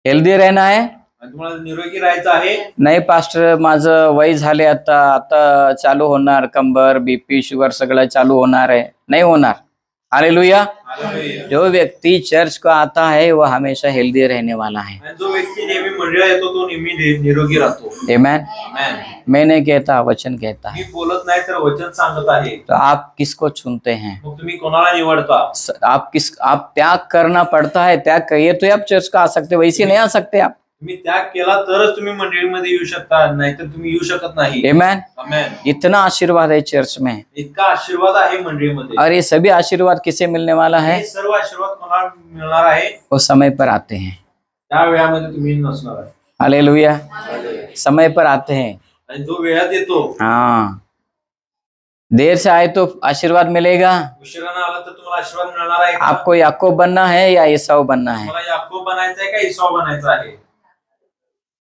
हेल्दी रहना है। आणि तुम्हाला निरोगी राहायचं आहे। नाही पास्टर माझं वय झाले, आता चालू होणार, कंबर बीपी शुगर सगळं चालू होणार है, नहीं होणार। हालेलुया। हालेलुया। जो व्यक्ति चर्च को आता है वो हमेशा हेल्दी रहने वाला है। आणि जो व्यक्ती नेहमी मंडळात येतो तो नेहमी निरोगी राहतो। आमेन। आमेन। मैं नहीं कहता, वचन कहता है। मी बोलत नाही तर वचन सांगत आहे। तो आप किसको चुनते हैं? मग तुम्ही कोणाला निवडता? आप त्याग करना पड़ता है, त्याग करिए तो आप चर्च को आ सकते, वैसे नहीं आ सकते आप। तुम्ही त्याग केला तरच तुम्ही मंडळीमध्ये येऊ शकता, नाहीतर तुम्ही येऊ शकत नाही। आमेन। आमेन। इतना आशीर्वाद है चर्च में, इतका आशीर्वाद आहे मंडळीमध्ये। और ये सभी आशीर्वाद किसे मिलने वाला है? हे सर्व आशीर्वाद कोणाला मिळणार आहे? वो समय पर आते हैं। त्या वेळामध्ये तुम्ही नसणार आहे। हालेलुया। समय पर आते हैं। आणि जो वेळात येतो, हाँ, देर से आए तो आशीर्वाद मिलेगा। उशिराने आला तर तुम्हाला आशीर्वाद मिळणार आहे का? आपको याकूब बनना है या ईसाऊ बनना है? तुम्हाला याकूब बनायचं आहे का ईसाऊ बनायचं आहे?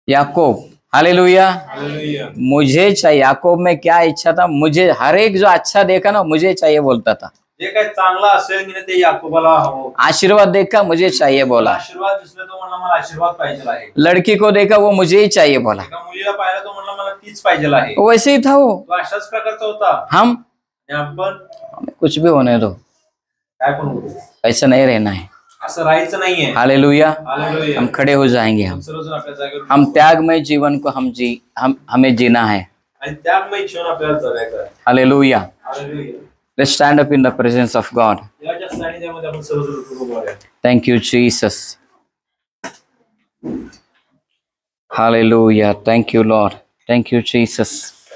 याकूब। हालेलुया। हालेलुया। मुझे चाहिए, याकूब में क्या इच्छा था, मुझे हर एक जो अच्छा देखा ना मुझे चाहिए बोलता था। जे काही चांगलं असेल की नाही ते याकोबाला हवं। आशीर्वाद देखा मुझे चाहिए बोला, आशीर्वाद दिसला तो म्हणला मला आशीर्वाद पाहिजे आहे। लड़की को देखा वो मुझे ही चाहिए बोला, एका मुलीला पाहिला तो म्हणला मला तीच पाहिजे आहे। वैसे ही था वो। तो अशाच प्रकारचा होता। हम आणि आपण हमें कुछ भी होने दो, काय पण होतो, ऐसा नहीं रहना है। असं राहायचं नाहीये। हालेलुया। हालेलुया। हम खड़े हो जाएंगे, आपण सर्वजण आपल्या जागेवर हम त्यागमय जीवन को हमें जीना है। आणि त्यामुळे जीवन आपल्याला जगायचं आहे। Hallelujah. Hallelujah. Let's stand up in the presence of God. देवाच्या सानिध्यामध्ये आपण सर्वजण उभं राहूया। Thank you, Jesus. Hallelujah. Thank you, Lord. Thank you, Jesus.